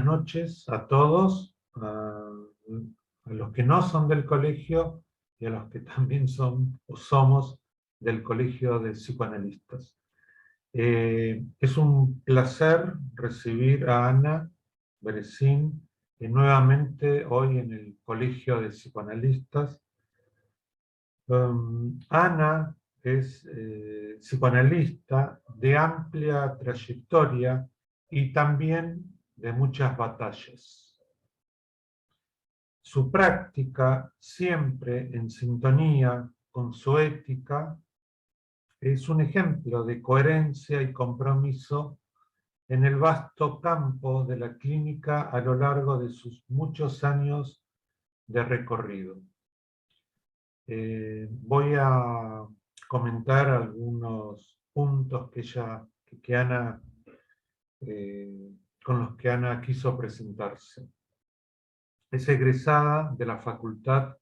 buenas noches a todos, a los que no son del colegio y a los que también son o somos del Colegio de Psicoanalistas. Es un placer recibir a Ana Beresín nuevamente hoy en el Colegio de Psicoanalistas. Ana es psicoanalista de amplia trayectoria y también de muchas batallas. Su práctica, siempre en sintonía con su ética, es un ejemplo de coherencia y compromiso en el vasto campo de la clínica a lo largo de sus muchos años de recorrido. Voy a comentar algunos puntos que Ana, con los que Ana quiso presentarse. Es egresada de la Facultad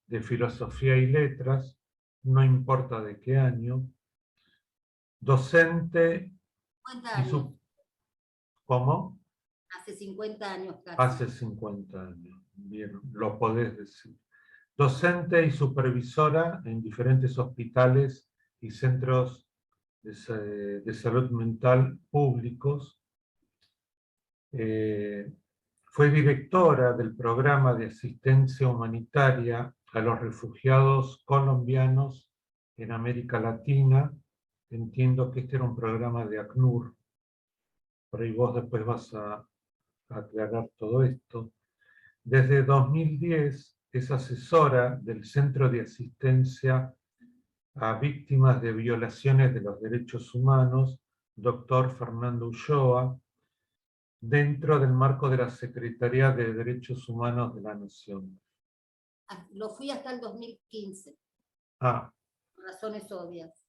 de Filosofía y Letras, no importa de qué año, docente 50 años. y su... ¿Cómo? Hace 50 años casi. Hace 50 años, bien, lo podés decir. Docente y supervisora en diferentes hospitales y centros de salud mental públicos. Fue directora del programa de asistencia humanitaria a los refugiados colombianos en América Latina. Entiendo que este era un programa de ACNUR. Por ahí vos después vas a aclarar todo esto. Desde 2010 es asesora del Centro de Asistencia a Víctimas de Violaciones de los Derechos Humanos, Dr. Fernando Ulloa, dentro del marco de la Secretaría de Derechos Humanos de la Nación. Lo fui hasta el 2015. Ah. Por razones obvias.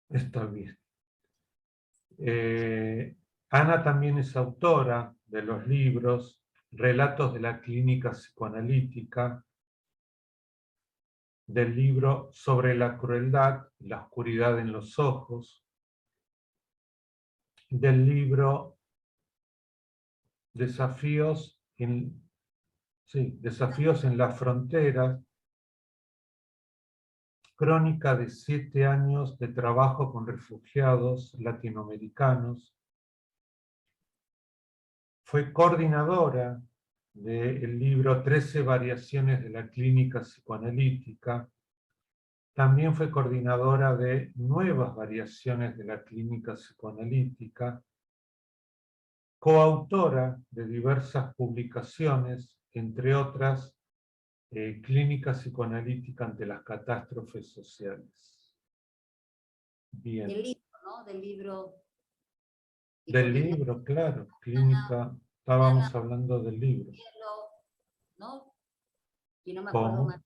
Está bien. Ana también es autora de los libros Relatos de la Clínica Psicoanalítica, del libro Sobre la crueldad y la oscuridad en los ojos, del libro Desafíos en las fronteras, crónica de 7 años de trabajo con refugiados latinoamericanos. Fue coordinadora del libro 13 variaciones de la clínica psicoanalítica. También fue coordinadora de nuevas variaciones de la clínica psicoanalítica, coautora de diversas publicaciones, entre otras, Clínica psicoanalítica ante las catástrofes sociales. Bien. Del libro, ¿no? Del libro. Del libro, claro. Clínica, estábamos hablando del libro. ¿No? Y no me acuerdo ¿Cómo? más.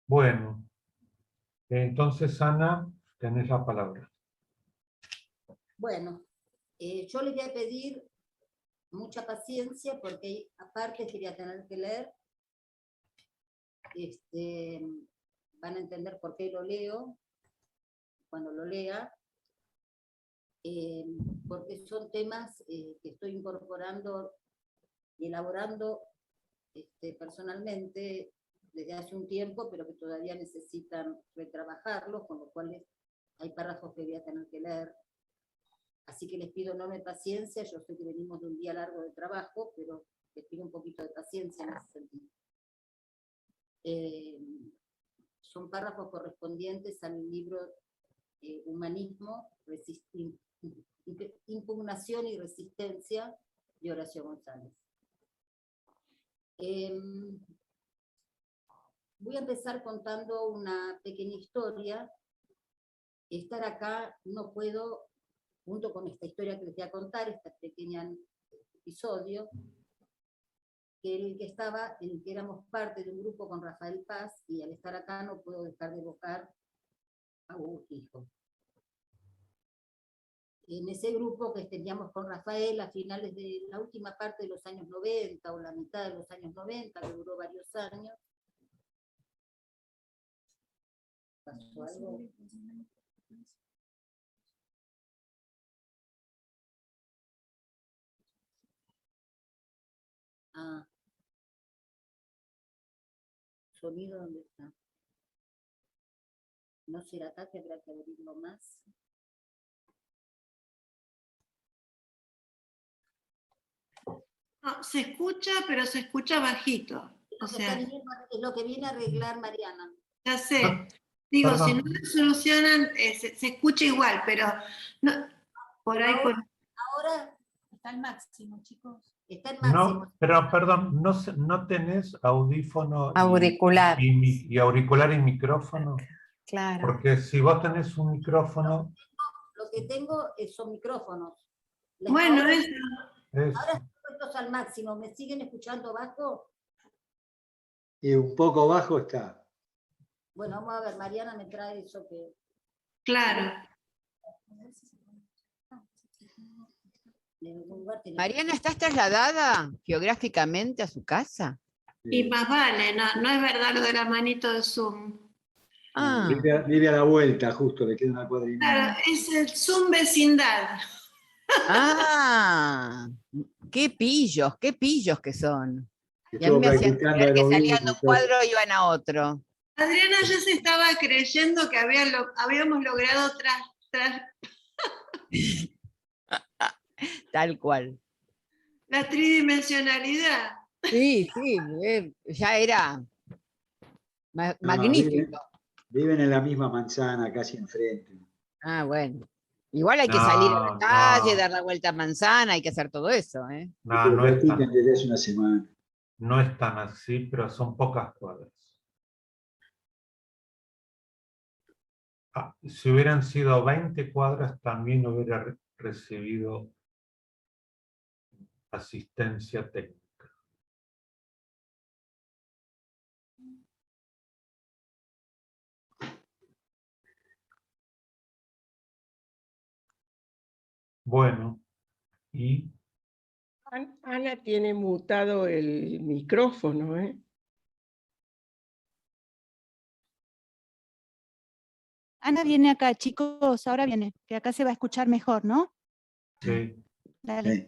Bueno, entonces Ana, tenés la palabra. Bueno, yo les voy a pedir mucha paciencia porque aparte quería tener que leer. Van a entender por qué lo leo cuando lo lea, porque son temas que estoy incorporando y elaborando personalmente desde hace un tiempo, pero que todavía necesitan retrabajarlos, con lo cual hay párrafos que voy a tener que leer. Así que les pido enorme paciencia. Yo sé que venimos de un día largo de trabajo, pero les pido un poquito de paciencia en ese sentido. Son párrafos correspondientes al libro Humanismo, Impugnación y Resistencia de Horacio González. Voy a empezar contando una pequeña historia. Estar acá no puedo, junto con esta historia que les voy a contar, este pequeño episodio, en el que éramos parte de un grupo con Rafael Paz, y al estar acá no puedo dejar de evocar a Hugo Hijo. En ese grupo que teníamos con Rafael a finales de la última parte de los años 90 o la mitad de los años 90, que duró varios años. ¿Pasó algo? Ah. ¿Sonido dónde está? ¿No será acá que habrá que abrirlo más? No, se escucha, pero se escucha bajito. O sea, Es lo que viene a arreglar Mariana. ya sé. Digo, si no lo solucionan, se escucha igual, pero no, por ahí... Ahora Está al máximo, chicos. está en máximo. No, pero perdón, ¿no tenés audífono Auricular. y auricular y micrófono? Claro. Porque si vos tenés un micrófono, Lo que tengo son micrófonos. Bueno, ahora, eso. ahora están puestos al máximo. ¿Me siguen escuchando bajo? Y un poco bajo está. Bueno, vamos a ver, Mariana me trae eso que... Claro. En algún lugar tiene que- Mariana, ¿estás trasladada geográficamente a su casa? Y más vale, no es verdad lo de la manito de Zoom. Ah, Vive a la vuelta, justo, le queda una cuadra y media. Claro, es el Zoom vecindad. ah, qué pillos que son. Y a mí Estuvo me hacían practicando creer que aerobís salían y de un todo. cuadro y iban a otro. Adriana ya se estaba creyendo que habíamos logrado Tal cual. la tridimensionalidad. Sí, ya era No, magnífico. viven en la misma manzana, casi enfrente. Ah, bueno. Igual hay que salir a la no, calle, no, dar la vuelta a manzana, hay que hacer todo eso, ¿eh? no, Pero no es practican tan, desde hace una semana. no es tan así, pero son pocas cuadras. Si hubieran sido 20 cuadras, también hubiera recibido asistencia técnica. Bueno, y Ana tiene mutado el micrófono, ¿eh? Ana viene acá, chicos, ahora viene, que acá se va a escuchar mejor, ¿no? sí, Dale. Sí.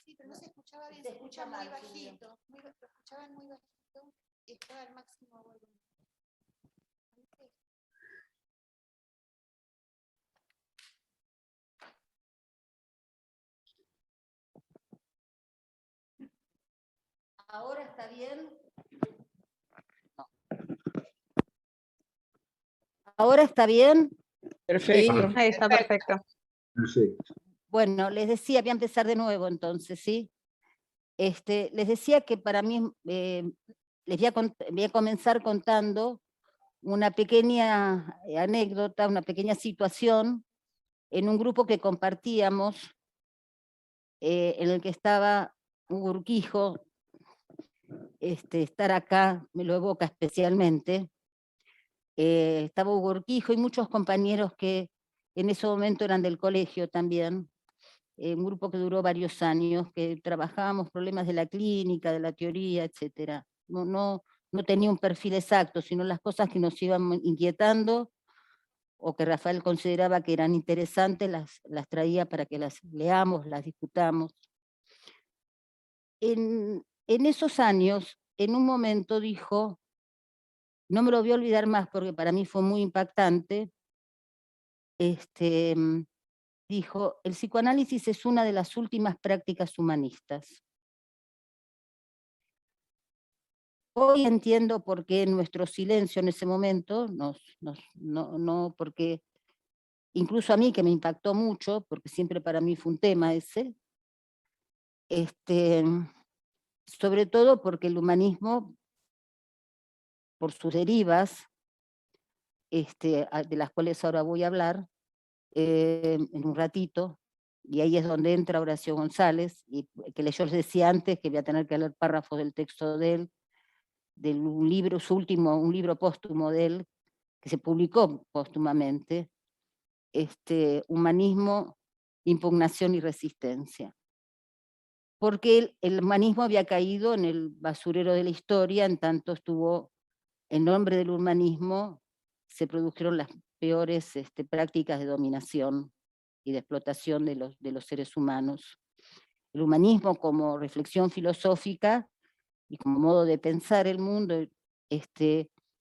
Sí, pero no se escuchaba bien, Se se escucha escucha muy mal, Silvia. bajito. Lo escuchaban muy bajito y estaba al máximo volumen. ¿Ahora está bien? ¿Ahora está bien? Perfecto. Ahí está perfecto. Perfecto. Bueno, les decía, voy a empezar de nuevo entonces, ¿sí? Les decía que para mí, voy a comenzar contando una pequeña anécdota, una pequeña situación en un grupo que compartíamos, en el que estaba Hugo Urquijo. Estar acá me lo evoca especialmente. Estaba Hugo Urquijo y muchos compañeros que en ese momento eran del colegio también, un grupo que duró varios años, que trabajábamos problemas de la clínica, de la teoría, etc. No tenía un perfil exacto, sino las cosas que nos iban inquietando o que Rafael consideraba que eran interesantes, las traía para que las leamos, las discutamos. En esos años, en un momento dijo, no me lo voy a olvidar más porque para mí fue muy impactante, dijo, el psicoanálisis es una de las últimas prácticas humanistas. Hoy entiendo por qué nuestro silencio en ese momento, no, porque incluso a mí que me impactó mucho, porque siempre para mí fue un tema ese, sobre todo porque el humanismo, por sus derivas, de las cuales ahora voy a hablar en un ratito, y ahí es donde entra Horacio González, y que yo les decía antes que voy a tener que leer párrafos del texto de él, de un libro, un libro póstumo de él, que se publicó póstumamente, Humanismo, Impugnación y Resistencia. Porque el humanismo había caído en el basurero de la historia, en tanto estuvo, en nombre del humanismo, se produjeron las peores prácticas de dominación y de explotación de los seres humanos. El humanismo como reflexión filosófica y como modo de pensar el mundo,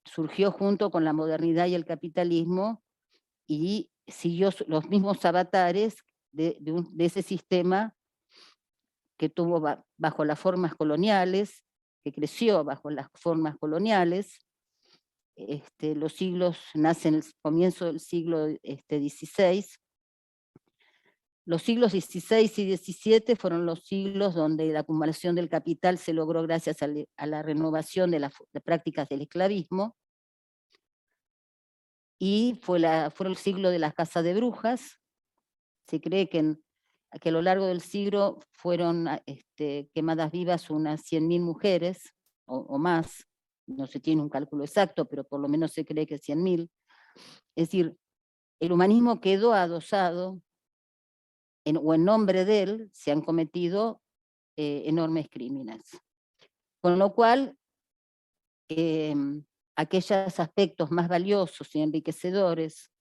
surgió junto con la modernidad y el capitalismo y siguió los mismos avatares de ese sistema que tuvo bajo las formas coloniales, que creció bajo las formas coloniales. Los siglos nacen al comienzo del siglo XVI. Los siglos XVI y XVII fueron los siglos donde la acumulación del capital se logró gracias a la renovación de las prácticas del esclavismo, y fue el siglo de las casas de brujas. Se cree que a lo largo del siglo fueron quemadas vivas unas 100.000 mujeres, o más, no se tiene un cálculo exacto, pero por lo menos se cree que 100.000. Es decir, el humanismo quedó adosado, o en nombre de él se han cometido enormes crímenes. Con lo cual, aquellos aspectos más valiosos y enriquecedores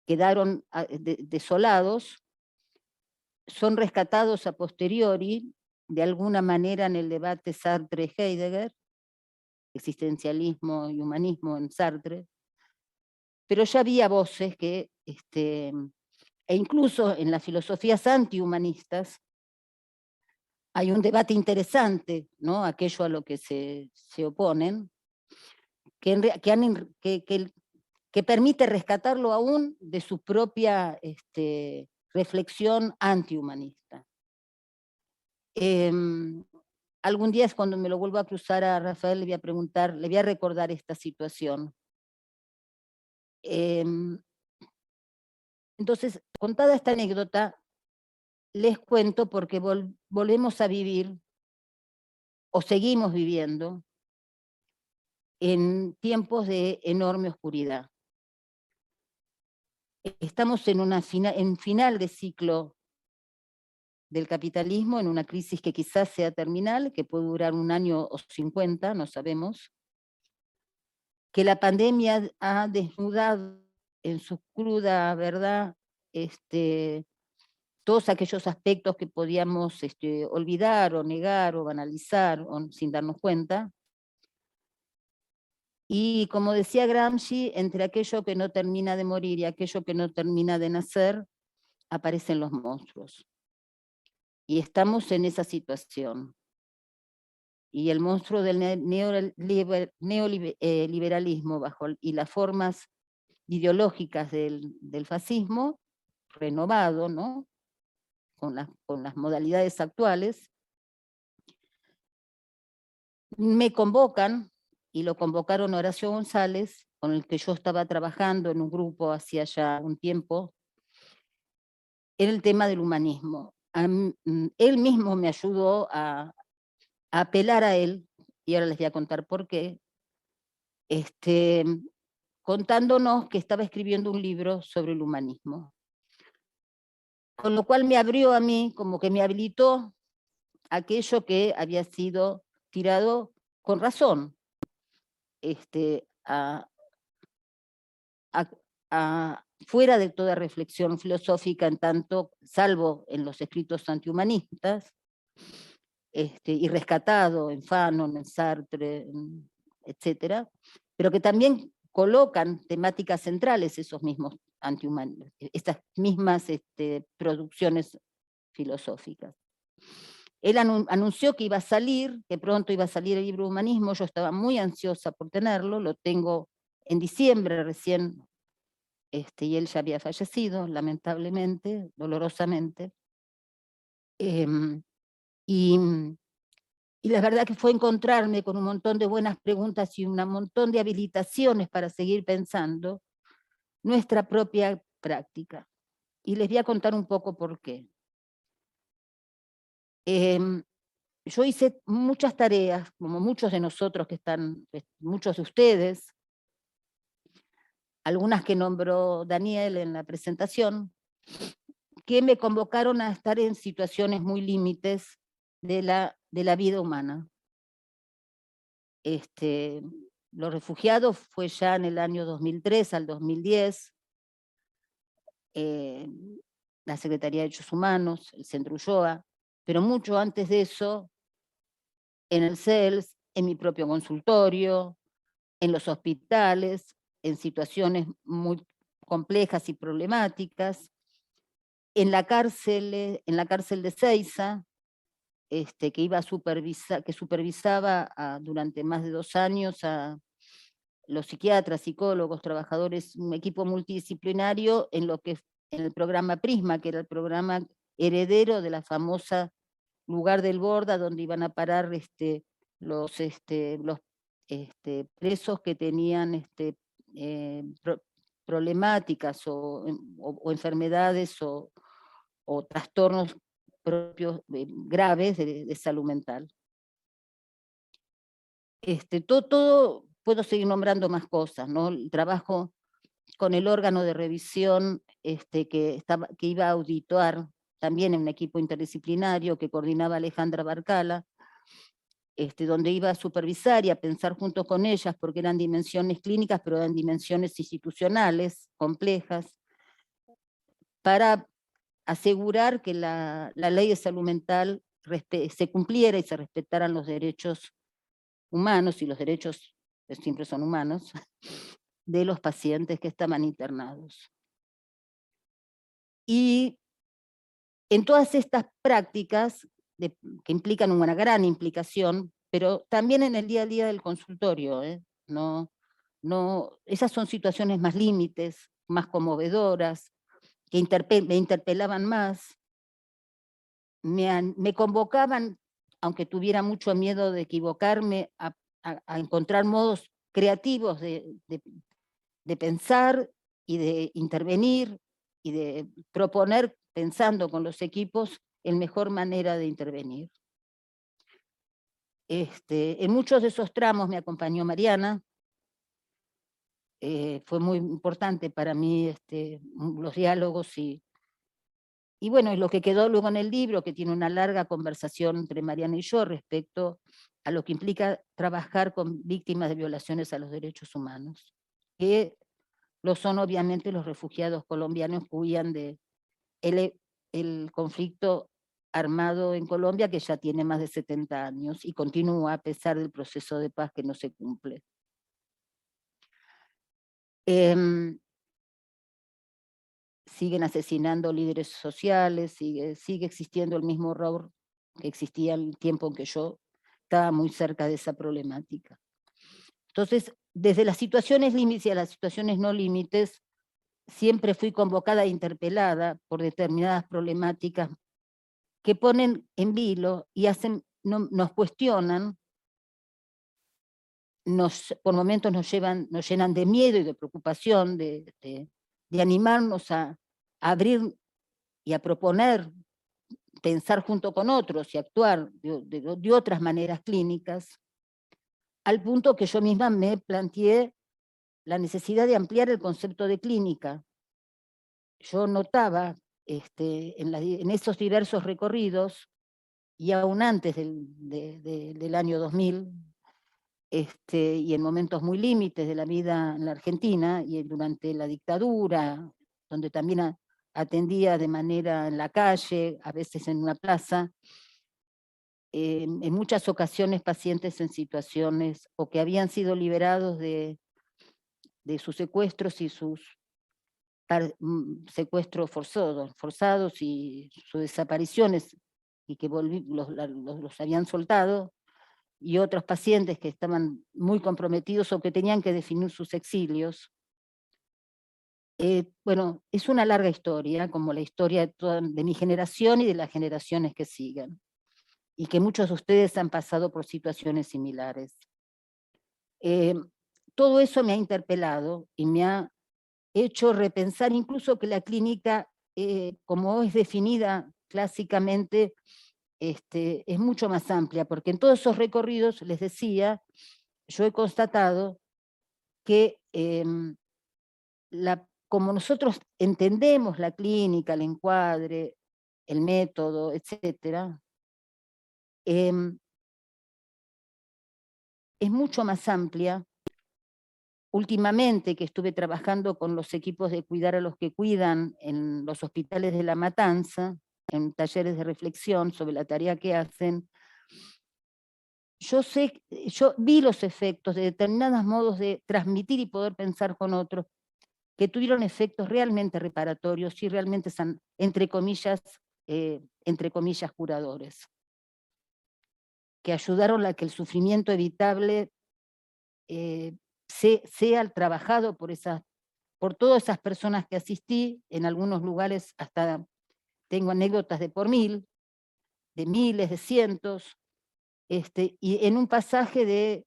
quedaron desolados, son rescatados a posteriori, de alguna manera en el debate Sartre-Heidegger, existencialismo y humanismo en Sartre, pero ya había voces que, e incluso en las filosofías antihumanistas, hay un debate interesante, ¿no? Aquello a lo que se oponen, que permite rescatarlo aún de su propia reflexión antihumanista. Algún día, es cuando me lo vuelvo a cruzar a Rafael, le voy a preguntar, le voy a recordar esta situación. Entonces, contada esta anécdota, les cuento porque volvemos a vivir, o seguimos viviendo, en tiempos de enorme oscuridad. Estamos en final de ciclo del capitalismo, en una crisis que quizás sea terminal, que puede durar 1 año o 50, no sabemos, que la pandemia ha desnudado en su cruda verdad todos aquellos aspectos que podíamos olvidar o negar o banalizar sin darnos cuenta. Y como decía Gramsci, entre aquello que no termina de morir y aquello que no termina de nacer, aparecen los monstruos. Y estamos en esa situación. Y el monstruo del neoliberalismo y las formas ideológicas del fascismo, renovado, ¿no? con las modalidades actuales, me convocan, y lo convocaron Horacio González, con el que yo estaba trabajando en un grupo hacía ya un tiempo, en el tema del humanismo. Él mismo me ayudó a apelar a él, y ahora les voy a contar por qué, contándonos que estaba escribiendo un libro sobre el humanismo. Con lo cual me abrió a mí, como que me habilitó aquello que había sido tirado con razón, fuera de toda reflexión filosófica, en tanto, salvo en los escritos antihumanistas, y rescatado en Fanon, en Sartre, etc., pero que también colocan temáticas centrales esos mismos antihumanistas, estas mismas producciones filosóficas. Él anunció que iba a salir, que pronto iba a salir el libro Humanismo. Yo estaba muy ansiosa por tenerlo, lo tengo en diciembre recién, y él ya había fallecido, lamentablemente, dolorosamente. Y la verdad que fue encontrarme con un montón de buenas preguntas y un montón de habilitaciones para seguir pensando, nuestra propia práctica. Y les voy a contar un poco por qué. Yo hice muchas tareas, como muchos de nosotros que están, muchos de ustedes, algunas que nombró Daniel en la presentación, que me convocaron a estar en situaciones muy límites de la vida humana. Los refugiados fue ya en el año 2003 al 2010, la Secretaría de Derechos Humanos, el Centro Ulloa, pero mucho antes de eso, en el CELS, en mi propio consultorio, en los hospitales, en situaciones muy complejas y problemáticas, en la cárcel de Seiza, que supervisaba durante más de 2 años a los psiquiatras, psicólogos, trabajadores, un equipo multidisciplinario en el programa Prisma, que era el programa heredero de la famosa Lugar del Borda, donde iban a parar los presos que tenían problemáticas o enfermedades o trastornos propios graves de salud mental. Todo, puedo seguir nombrando más cosas, ¿no? El trabajo con el órgano de revisión que iba a auditar, también en un equipo interdisciplinario que coordinaba Alejandra Barcala, donde iba a supervisar y a pensar junto con ellas, porque eran dimensiones clínicas, pero eran dimensiones institucionales, complejas, para asegurar que la ley de salud mental se cumpliera y se respetaran los derechos humanos, y los derechos siempre son humanos, de los pacientes que estaban internados. Y en todas estas prácticas, que implican una gran implicación, pero también en el día a día del consultorio, esas son situaciones más límites, más conmovedoras, que me interpelaban más, me convocaban, aunque tuviera mucho miedo de equivocarme, a encontrar modos creativos de pensar y de intervenir y de proponer, pensando con los equipos, en mejor manera de intervenir. En muchos de esos tramos me acompañó Mariana. Fue muy importante para mí los diálogos y bueno, lo que quedó luego en el libro, que tiene una larga conversación entre Mariana y yo respecto a lo que implica trabajar con víctimas de violaciones a los derechos humanos, que lo son obviamente los refugiados colombianos que huían del conflicto armado en Colombia, que ya tiene más de 70 años y continúa a pesar del proceso de paz que no se cumple. Siguen asesinando líderes sociales, sigue existiendo el mismo horror que existía en el tiempo en que yo estaba muy cerca de esa problemática. Entonces, desde las situaciones límites y a las situaciones no límites, siempre fui convocada e interpelada por determinadas problemáticas que ponen en vilo y nos cuestionan, por momentos nos llenan de miedo y de preocupación, de animarnos a abrir y a proponer, pensar junto con otros y actuar de otras maneras clínicas, al punto que yo misma me planteé la necesidad de ampliar el concepto de clínica. Yo notaba en esos diversos recorridos, y aún antes del año 2000, y en momentos muy límites de la vida en la Argentina, y durante la dictadura, donde también atendía de manera en la calle, a veces en una plaza, en muchas ocasiones pacientes en situaciones o que habían sido liberados de sus secuestros y sus secuestros forzados y sus desapariciones, y que los habían soltado, y otros pacientes que estaban muy comprometidos o que tenían que definir sus exilios. Bueno, es una larga historia, como la historia de mi generación y de las generaciones que siguen, y que muchos de ustedes han pasado por situaciones similares. Todo eso me ha interpelado y me ha hecho repensar incluso que la clínica, como es definida clásicamente, es mucho más amplia, porque en todos esos recorridos, les decía, yo he constatado que como nosotros entendemos la clínica, el encuadre, el método, etc., es mucho más amplia. Últimamente que estuve trabajando con los equipos de cuidar a los que cuidan en los hospitales de La Matanza, en talleres de reflexión sobre la tarea que hacen, yo vi los efectos de determinados modos de transmitir y poder pensar con otros, que tuvieron efectos realmente reparatorios y realmente, entre comillas, curadores, que ayudaron a que el sufrimiento evitable sea trabajado por todas esas personas que asistí. En algunos lugares hasta tengo anécdotas de por mil, de miles, de cientos, y en un pasaje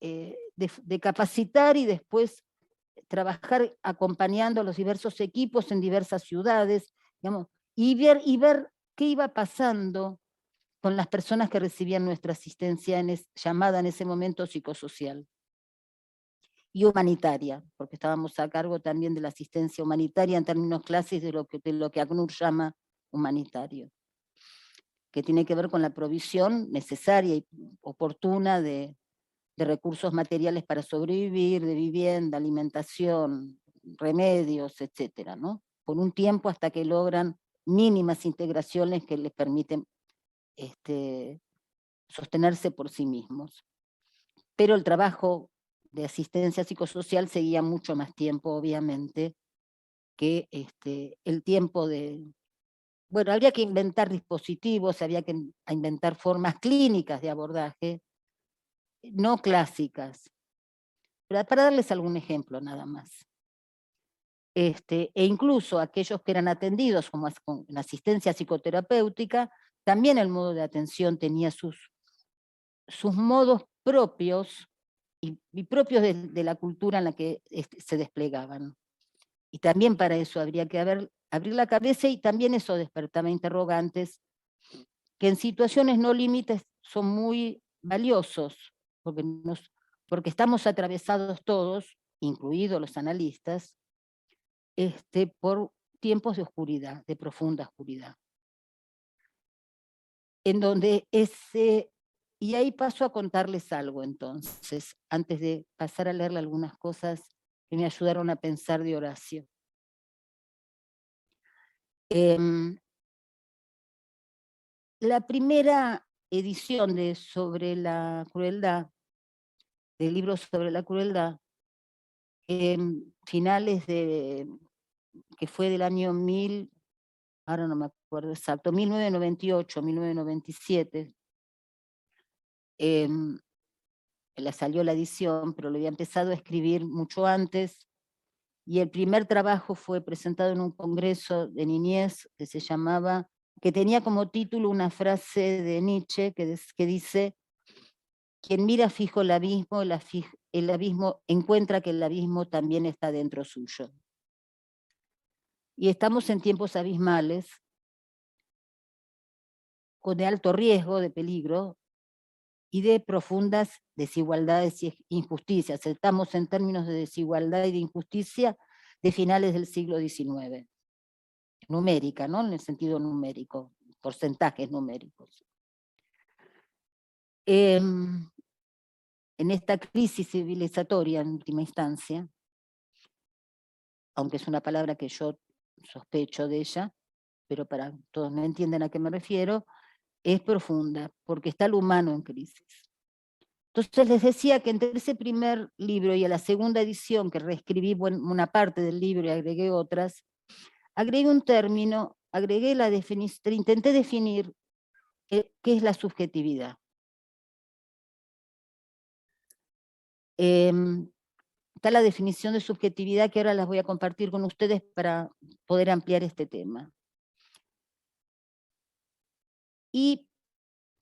de capacitar y después trabajar acompañando a los diversos equipos en diversas ciudades, digamos, y ver qué iba pasando con las personas que recibían nuestra asistencia llamada en ese momento psicosocial y humanitaria, porque estábamos a cargo también de la asistencia humanitaria en términos clásicos de lo que ACNUR llama humanitario, que tiene que ver con la provisión necesaria y oportuna de recursos materiales para sobrevivir, de vivienda, alimentación, remedios, etcétera, ¿no? Por un tiempo hasta que logran mínimas integraciones que les permiten sostenerse por sí mismos. Pero el trabajo de asistencia psicosocial seguía mucho más tiempo, obviamente, que el tiempo de... Bueno, habría que inventar dispositivos, había que inventar formas clínicas de abordaje, no clásicas, para darles algún ejemplo nada más. E incluso aquellos que eran atendidos con asistencia psicoterapéutica, también el modo de atención tenía sus modos propios y propios de la cultura en la que se desplegaban. Y también para eso habría que abrir la cabeza, y también eso despertaba interrogantes que en situaciones no límites son muy valiosos, porque estamos atravesados todos, incluidos los analistas, por tiempos de oscuridad, de profunda oscuridad. En donde y ahí paso a contarles algo entonces, antes de pasar a leerle algunas cosas que me ayudaron a pensar de Horacio. La primera edición sobre la crueldad, del libro sobre la crueldad, finales que fue del año ahora no me acuerdo exacto, 1998, 1997, salió la edición, pero lo había empezado a escribir mucho antes, y el primer trabajo fue presentado en un congreso de niñez que tenía como título una frase de Nietzsche que dice: quien mira fijo el abismo encuentra que el abismo también está dentro suyo. Y estamos en tiempos abismales, de alto riesgo, de peligro, y de profundas desigualdades y injusticias. Estamos en términos de desigualdad y de injusticia de finales del siglo XIX. Numérica, ¿no? En el sentido numérico, porcentajes numéricos. En esta crisis civilizatoria, en última instancia, aunque es una palabra que yo sospecho de ella, pero para todos me entienden a qué me refiero, es profunda, porque está el humano en crisis. Entonces les decía que entre ese primer libro y a la segunda edición, que reescribí una parte del libro y agregué otras, agregué un término, intenté definir qué es la subjetividad. Está la definición de subjetividad que ahora las voy a compartir con ustedes para poder ampliar este tema. Y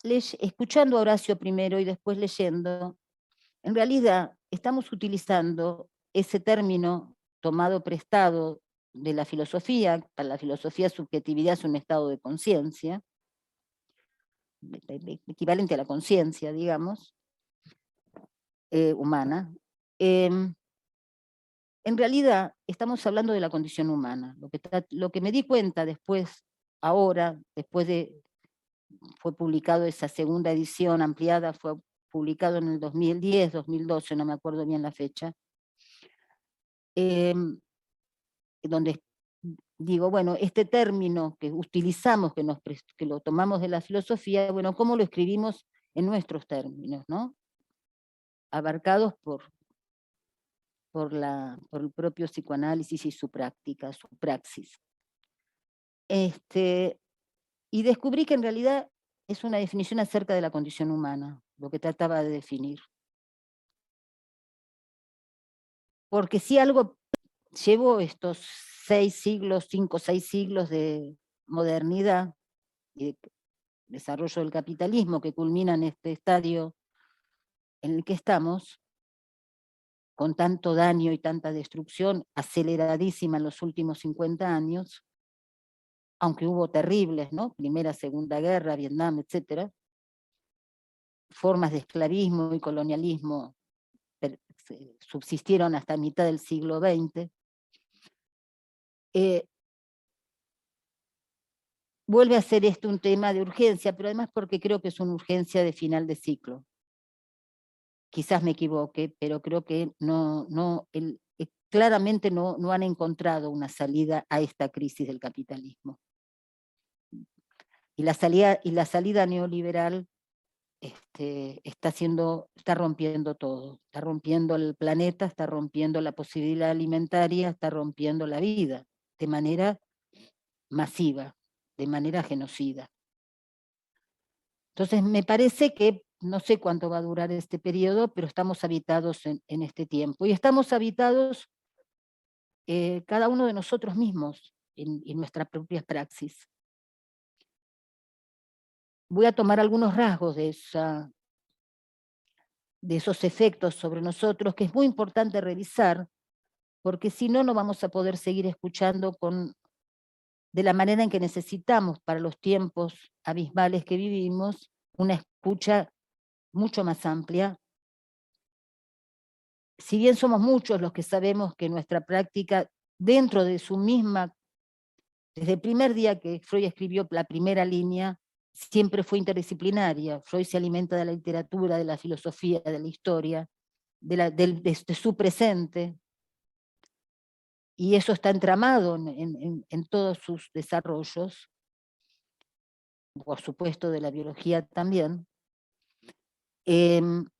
escuchando a Horacio primero y después leyendo, en realidad estamos utilizando ese término tomado prestado de la filosofía. Para la filosofía, subjetividad es un estado de conciencia, equivalente a la conciencia, digamos, humana. En realidad, estamos hablando de la condición humana. Lo que me di cuenta después, ahora, fue publicado esa segunda edición ampliada, fue publicado en el 2010, 2012, no me acuerdo bien la fecha, donde digo, bueno, este término que utilizamos, que lo tomamos de la filosofía, bueno, ¿cómo lo escribimos en nuestros términos, ¿no? Abarcados por el propio psicoanálisis y su práctica, su praxis. Y descubrí que en realidad es una definición acerca de la condición humana, lo que trataba de definir. Porque si algo llevo estos 5 o 6 siglos de modernidad y de desarrollo del capitalismo que culmina en este estadio en el que estamos, con tanto daño y tanta destrucción aceleradísima en los últimos 50 años, aunque hubo terribles, ¿no? Primera, Segunda Guerra, Vietnam, etc., formas de esclavismo y colonialismo subsistieron hasta mitad del siglo XX, vuelve a ser esto un tema de urgencia, pero además porque creo que es una urgencia de final de ciclo. Quizás me equivoque, pero creo que claramente no han encontrado una salida a esta crisis del capitalismo. Y la salida neoliberal está rompiendo todo, está rompiendo el planeta, está rompiendo la posibilidad alimentaria, está rompiendo la vida de manera masiva, de manera genocida. Entonces me parece que, no sé cuánto va a durar este periodo, pero estamos habitados en este tiempo, y estamos habitados cada uno de nosotros mismos en nuestra propia praxis. Voy a tomar algunos rasgos de esos efectos sobre nosotros, que es muy importante revisar, porque si no, no vamos a poder seguir escuchando de la manera en que necesitamos para los tiempos abismales que vivimos, una escucha mucho más amplia. Si bien somos muchos los que sabemos que nuestra práctica, dentro de su misma, desde el primer día que Freud escribió la primera línea, siempre fue interdisciplinaria. Freud se alimenta de la literatura, de la filosofía, de la historia, de su presente, y eso está entramado en todos sus desarrollos, por supuesto de la biología también. Ese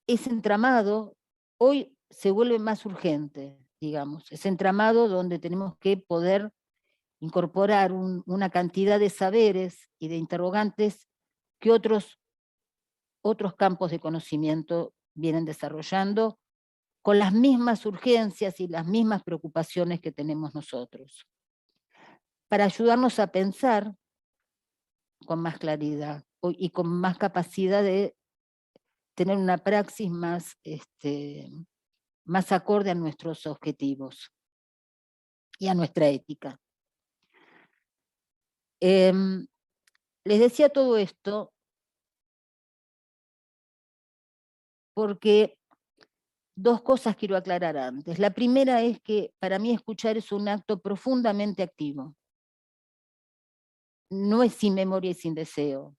entramado hoy se vuelve más urgente, digamos, ese entramado donde tenemos que poder incorporar una cantidad de saberes y de interrogantes que otros campos de conocimiento vienen desarrollando con las mismas urgencias y las mismas preocupaciones que tenemos nosotros, para ayudarnos a pensar con más claridad y con más capacidad de tener una praxis más acorde a nuestros objetivos y a nuestra ética. Les decía todo esto porque dos cosas quiero aclarar antes. La primera es que para mí escuchar es un acto profundamente activo. No es sin memoria y sin deseo,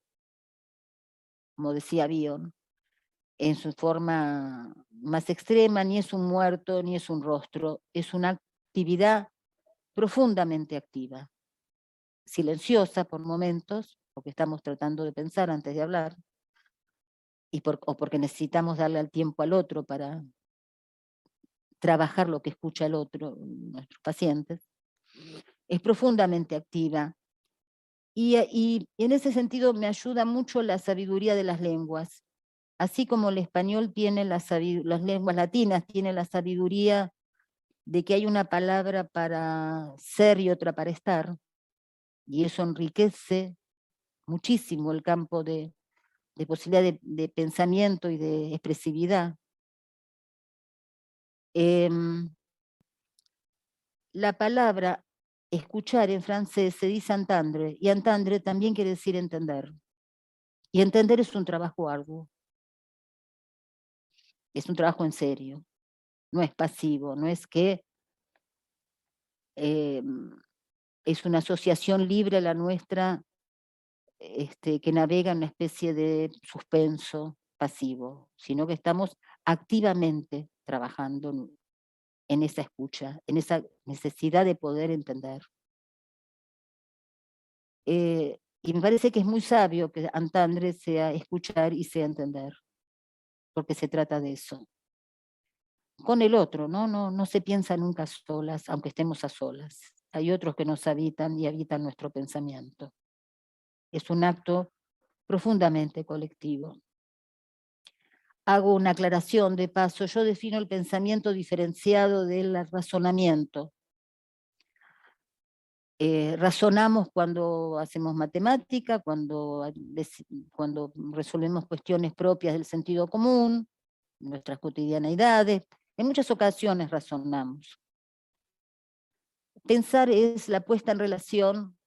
como decía Bion, en su forma más extrema, ni es un muerto, ni es un rostro, es una actividad profundamente activa, silenciosa por momentos, porque estamos tratando de pensar antes de hablar, o porque necesitamos darle al tiempo al otro para trabajar lo que escucha el otro, nuestros pacientes. Es profundamente activa. Y en ese sentido me ayuda mucho la sabiduría de las lenguas. Así como el español tiene las lenguas latinas tienen la sabiduría de que hay una palabra para ser y otra para estar, y eso enriquece muchísimo el campo de posibilidad de pensamiento y de expresividad. La palabra escuchar en francés se dice entendre, y entendre también quiere decir entender. Y entender es un trabajo arduo. Es un trabajo en serio. No es pasivo, no es que es una asociación libre la nuestra, que navega en una especie de suspenso pasivo, sino que estamos activamente trabajando en esa escucha, en esa necesidad de poder entender. Y me parece que es muy sabio que entendre sea escuchar y sea entender, porque se trata de eso. Con el otro, no se piensa nunca a solas, aunque estemos a solas. Hay otros que nos habitan y habitan nuestro pensamiento. Es un acto profundamente colectivo. Hago una aclaración de paso. Yo defino el pensamiento diferenciado del razonamiento. Razonamos cuando hacemos matemática, cuando resolvemos cuestiones propias del sentido común, nuestras cotidianeidades. En muchas ocasiones razonamos. Pensar es la puesta en relación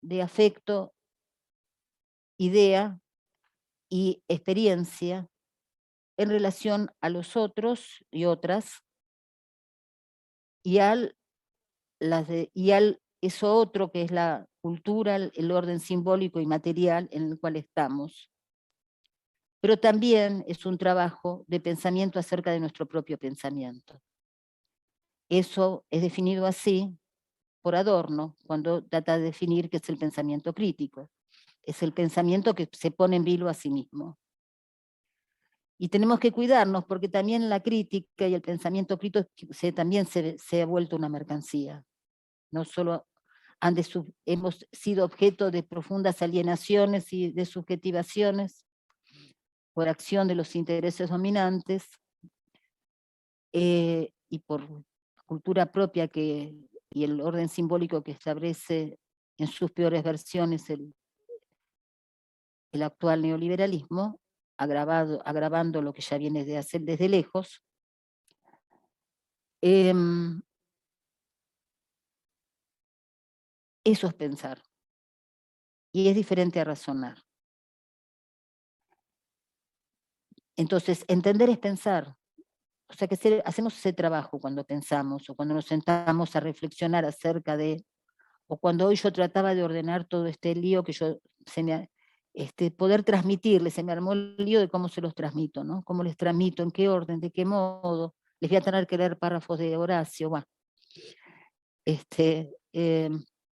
de afecto, idea y experiencia en relación a los otros y otras, y al eso otro que es la cultura, el orden simbólico y material en el cual estamos. Pero también es un trabajo de pensamiento acerca de nuestro propio pensamiento. Eso es definido así por Adorno, cuando trata de definir qué es el pensamiento crítico. Es el pensamiento que se pone en vilo a sí mismo. Y tenemos que cuidarnos porque también la crítica y el pensamiento crítico también se ha vuelto una mercancía. No solo hemos sido objeto de profundas alienaciones y de subjetivaciones por acción de los intereses dominantes y por cultura propia y el orden simbólico que establece en sus peores versiones el actual neoliberalismo, agravando lo que ya viene de hacer desde lejos. Eso es pensar. Y es diferente a razonar. Entonces, entender es pensar. O sea que hacemos ese trabajo cuando pensamos, o cuando nos sentamos a reflexionar acerca de, o cuando hoy yo trataba de ordenar todo este lío que poder transmitirles, se me armó el lío de cómo se los transmito, ¿no? Cómo les transmito, en qué orden, de qué modo, les voy a tener que leer párrafos de Horacio, bueno.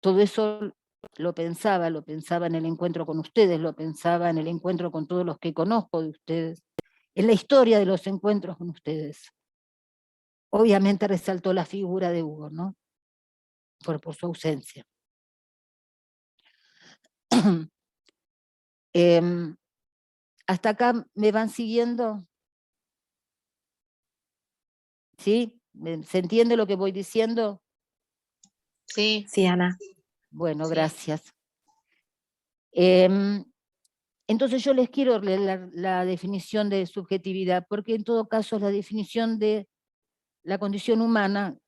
Todo eso lo pensaba en el encuentro con ustedes, lo pensaba en el encuentro con todos los que conozco de ustedes, en la historia de los encuentros con ustedes. Obviamente resaltó la figura de Hugo, ¿no? Por su ausencia. ¿Hasta acá me van siguiendo? ¿Sí? ¿Se entiende lo que voy diciendo? Sí, sí, Ana. Bueno, Sí. gracias. Entonces yo les quiero leer la definición de subjetividad, porque en todo caso es la definición de la condición humana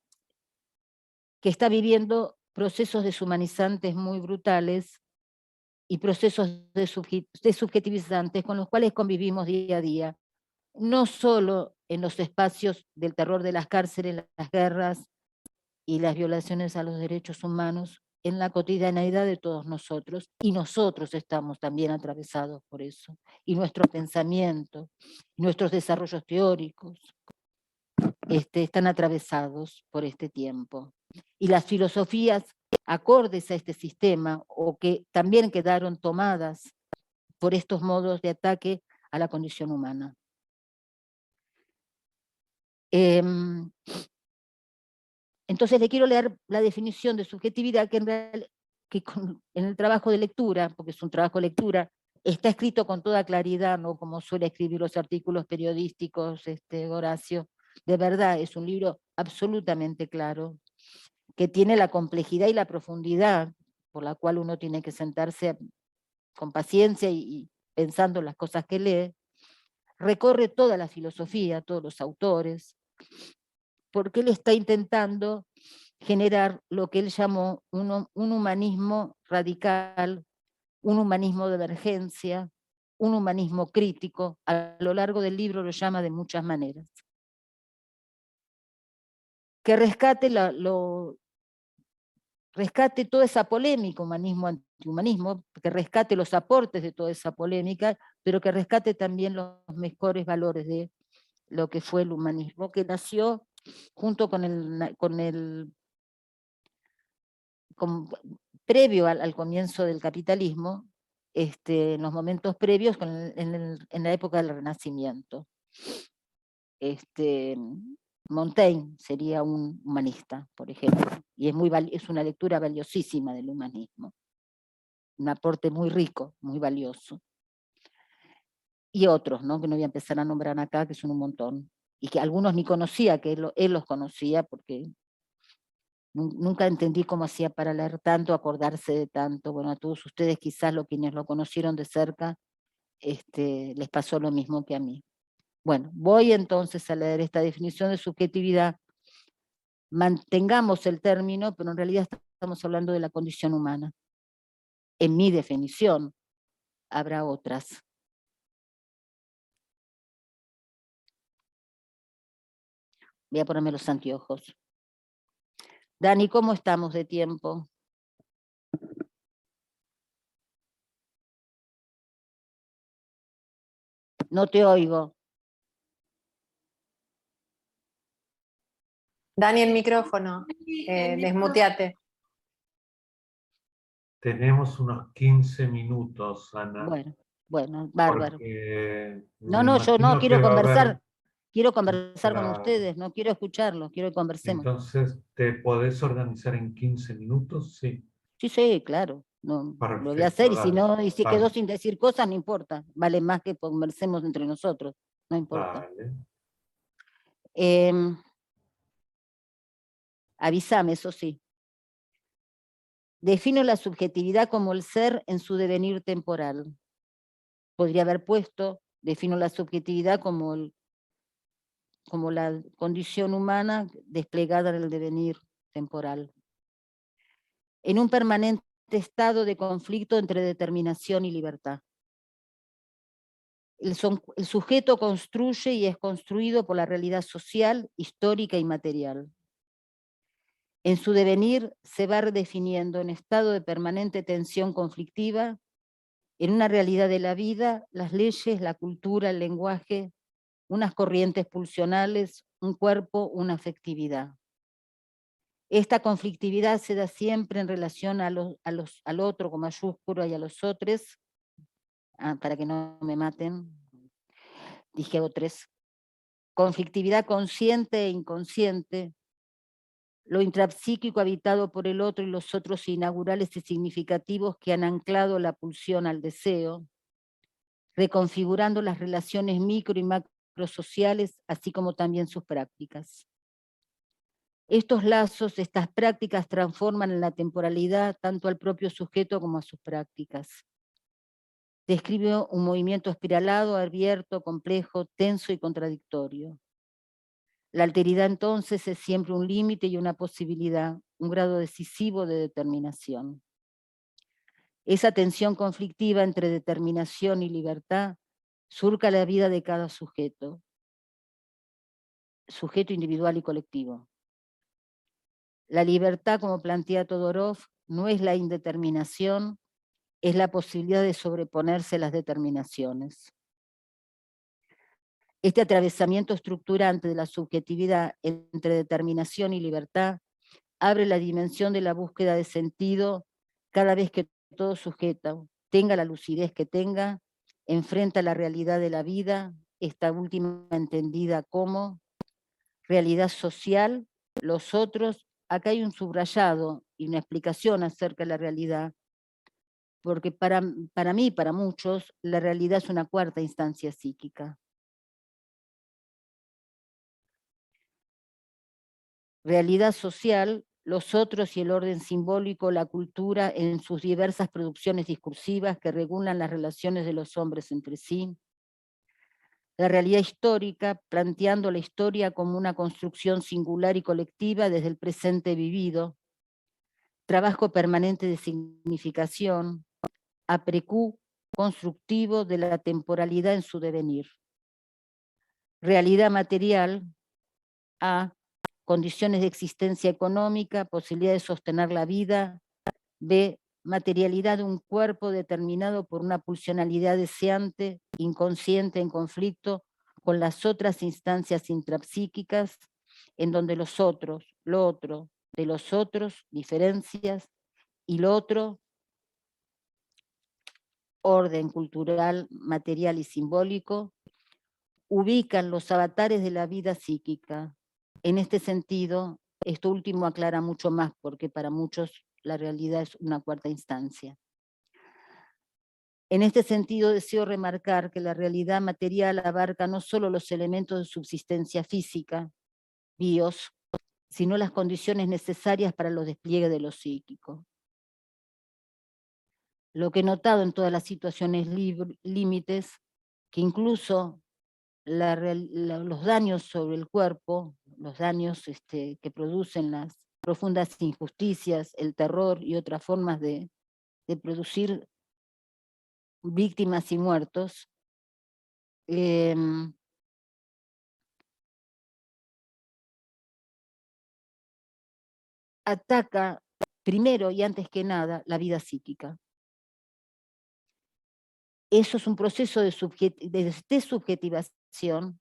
que está viviendo procesos deshumanizantes muy brutales y procesos subjetivizantes con los cuales convivimos día a día, no solo en los espacios del terror de las cárceles, las guerras y las violaciones a los derechos humanos, en la cotidianeidad de todos nosotros, y nosotros estamos también atravesados por eso, y nuestro pensamiento, y nuestros desarrollos teóricos están atravesados por este tiempo. Y las filosofías acordes a este sistema, o que también quedaron tomadas por estos modos de ataque a la condición humana. Entonces le quiero leer la definición de subjetividad que en el trabajo de lectura, porque es un trabajo de lectura, está escrito con toda claridad, ¿no? Como suele escribir los artículos periodísticos Horacio. De verdad, es un libro absolutamente claro, que tiene la complejidad y la profundidad por la cual uno tiene que sentarse con paciencia y pensando en las cosas que lee. Recorre toda la filosofía, todos los autores, porque él está intentando generar lo que él llamó un humanismo radical, un humanismo de emergencia, un humanismo crítico. A lo largo del libro lo llama de muchas maneras. Que rescate, rescate toda esa polémica, humanismo, antihumanismo, que rescate los aportes de toda esa polémica, pero que rescate también los mejores valores de lo que fue el humanismo, que nació junto previo al comienzo del capitalismo, en los momentos previos, en la época del Renacimiento. Montaigne sería un humanista, por ejemplo, y es una lectura valiosísima del humanismo, un aporte muy rico, muy valioso. Y otros, ¿no? Que no voy a empezar a nombrar acá, que son un montón, y que algunos ni conocía, que él los conocía, porque nunca entendí cómo hacía para leer tanto, acordarse de tanto. Bueno, a todos ustedes quizás quienes lo conocieron de cerca, les pasó lo mismo que a mí. Bueno, voy entonces a leer esta definición de subjetividad. Mantengamos el término, pero en realidad estamos hablando de la condición humana. En mi definición, habrá otras. Voy a ponerme los anteojos. Dani, ¿cómo estamos de tiempo? No te oigo. Dani, el micrófono, desmuteate. Tenemos unos 15 minutos, Ana. Bueno, bárbaro. Porque No, me yo no imagino quiero que va a haber- conversar. Quiero conversar con Claro. ustedes, no quiero escucharlos, quiero que conversemos. Entonces, ¿te podés organizar en 15 minutos? Sí. Sí, claro. No, Perfecto, lo voy a hacer, y si dale, no, y si dale, quedó sin decir cosas, no importa. Vale más que conversemos entre nosotros, no importa. dale. Avísame, eso sí. Defino la subjetividad como el ser en su devenir temporal. Podría haber puesto, defino la subjetividad como la condición humana desplegada en el devenir temporal. En un permanente estado de conflicto entre determinación y libertad. El sujeto construye y es construido por la realidad social, histórica y material. En su devenir se va redefiniendo en estado de permanente tensión conflictiva, en una realidad de la vida, las leyes, la cultura, el lenguaje, unas corrientes pulsionales, un cuerpo, una afectividad. Esta conflictividad se da siempre en relación al otro con mayúscula y a los otros, para que no me maten, dije otros. Conflictividad consciente e inconsciente, lo intrapsíquico habitado por el otro y los otros inaugurales y significativos que han anclado la pulsión al deseo, reconfigurando las relaciones micro y macrosociales, así como también sus prácticas. Estos lazos, estas prácticas transforman en la temporalidad tanto al propio sujeto como a sus prácticas. Describe un movimiento espiralado, abierto, complejo, tenso y contradictorio. La alteridad entonces es siempre un límite y una posibilidad, un grado decisivo de determinación. Esa tensión conflictiva entre determinación y libertad surca la vida de cada sujeto individual y colectivo. La libertad, como plantea Todorov, no es la indeterminación, es la posibilidad de sobreponerse a las determinaciones. Este atravesamiento estructurante de la subjetividad entre determinación y libertad abre la dimensión de la búsqueda de sentido cada vez que todo sujeto, tenga la lucidez que tenga, enfrenta la realidad de la vida, esta última entendida como realidad social, los otros. Acá hay un subrayado y una explicación acerca de la realidad, porque para mí, para muchos, la realidad es una cuarta instancia psíquica. Realidad social, los otros y el orden simbólico, la cultura en sus diversas producciones discursivas que regulan las relaciones de los hombres entre sí. la realidad histórica, planteando la historia como una construcción singular y colectiva desde el presente vivido, trabajo permanente de significación, après-coup constructivo de la temporalidad en su devenir. Realidad material, A, condiciones de existencia económica, posibilidad de sostener la vida, B, materialidad de un cuerpo determinado por una pulsionalidad deseante, inconsciente, en conflicto con las otras instancias intrapsíquicas, en donde los otros, lo otro, de los otros, diferencias, y lo otro, orden cultural, material y simbólico, ubican los avatares de la vida psíquica. En este sentido, esto último aclara mucho más, porque para muchos la realidad es una cuarta instancia. En este sentido, deseo remarcar que la realidad material abarca no solo los elementos de subsistencia física, bios, sino las condiciones necesarias para los despliegues de lo psíquico. Lo que he notado en todas las situaciones límites, que incluso los daños sobre el cuerpo, los daños que producen las profundas injusticias, el terror y otras formas de producir víctimas y muertos, ataca primero y antes que nada la vida psíquica. Eso es un proceso de desubjetivación,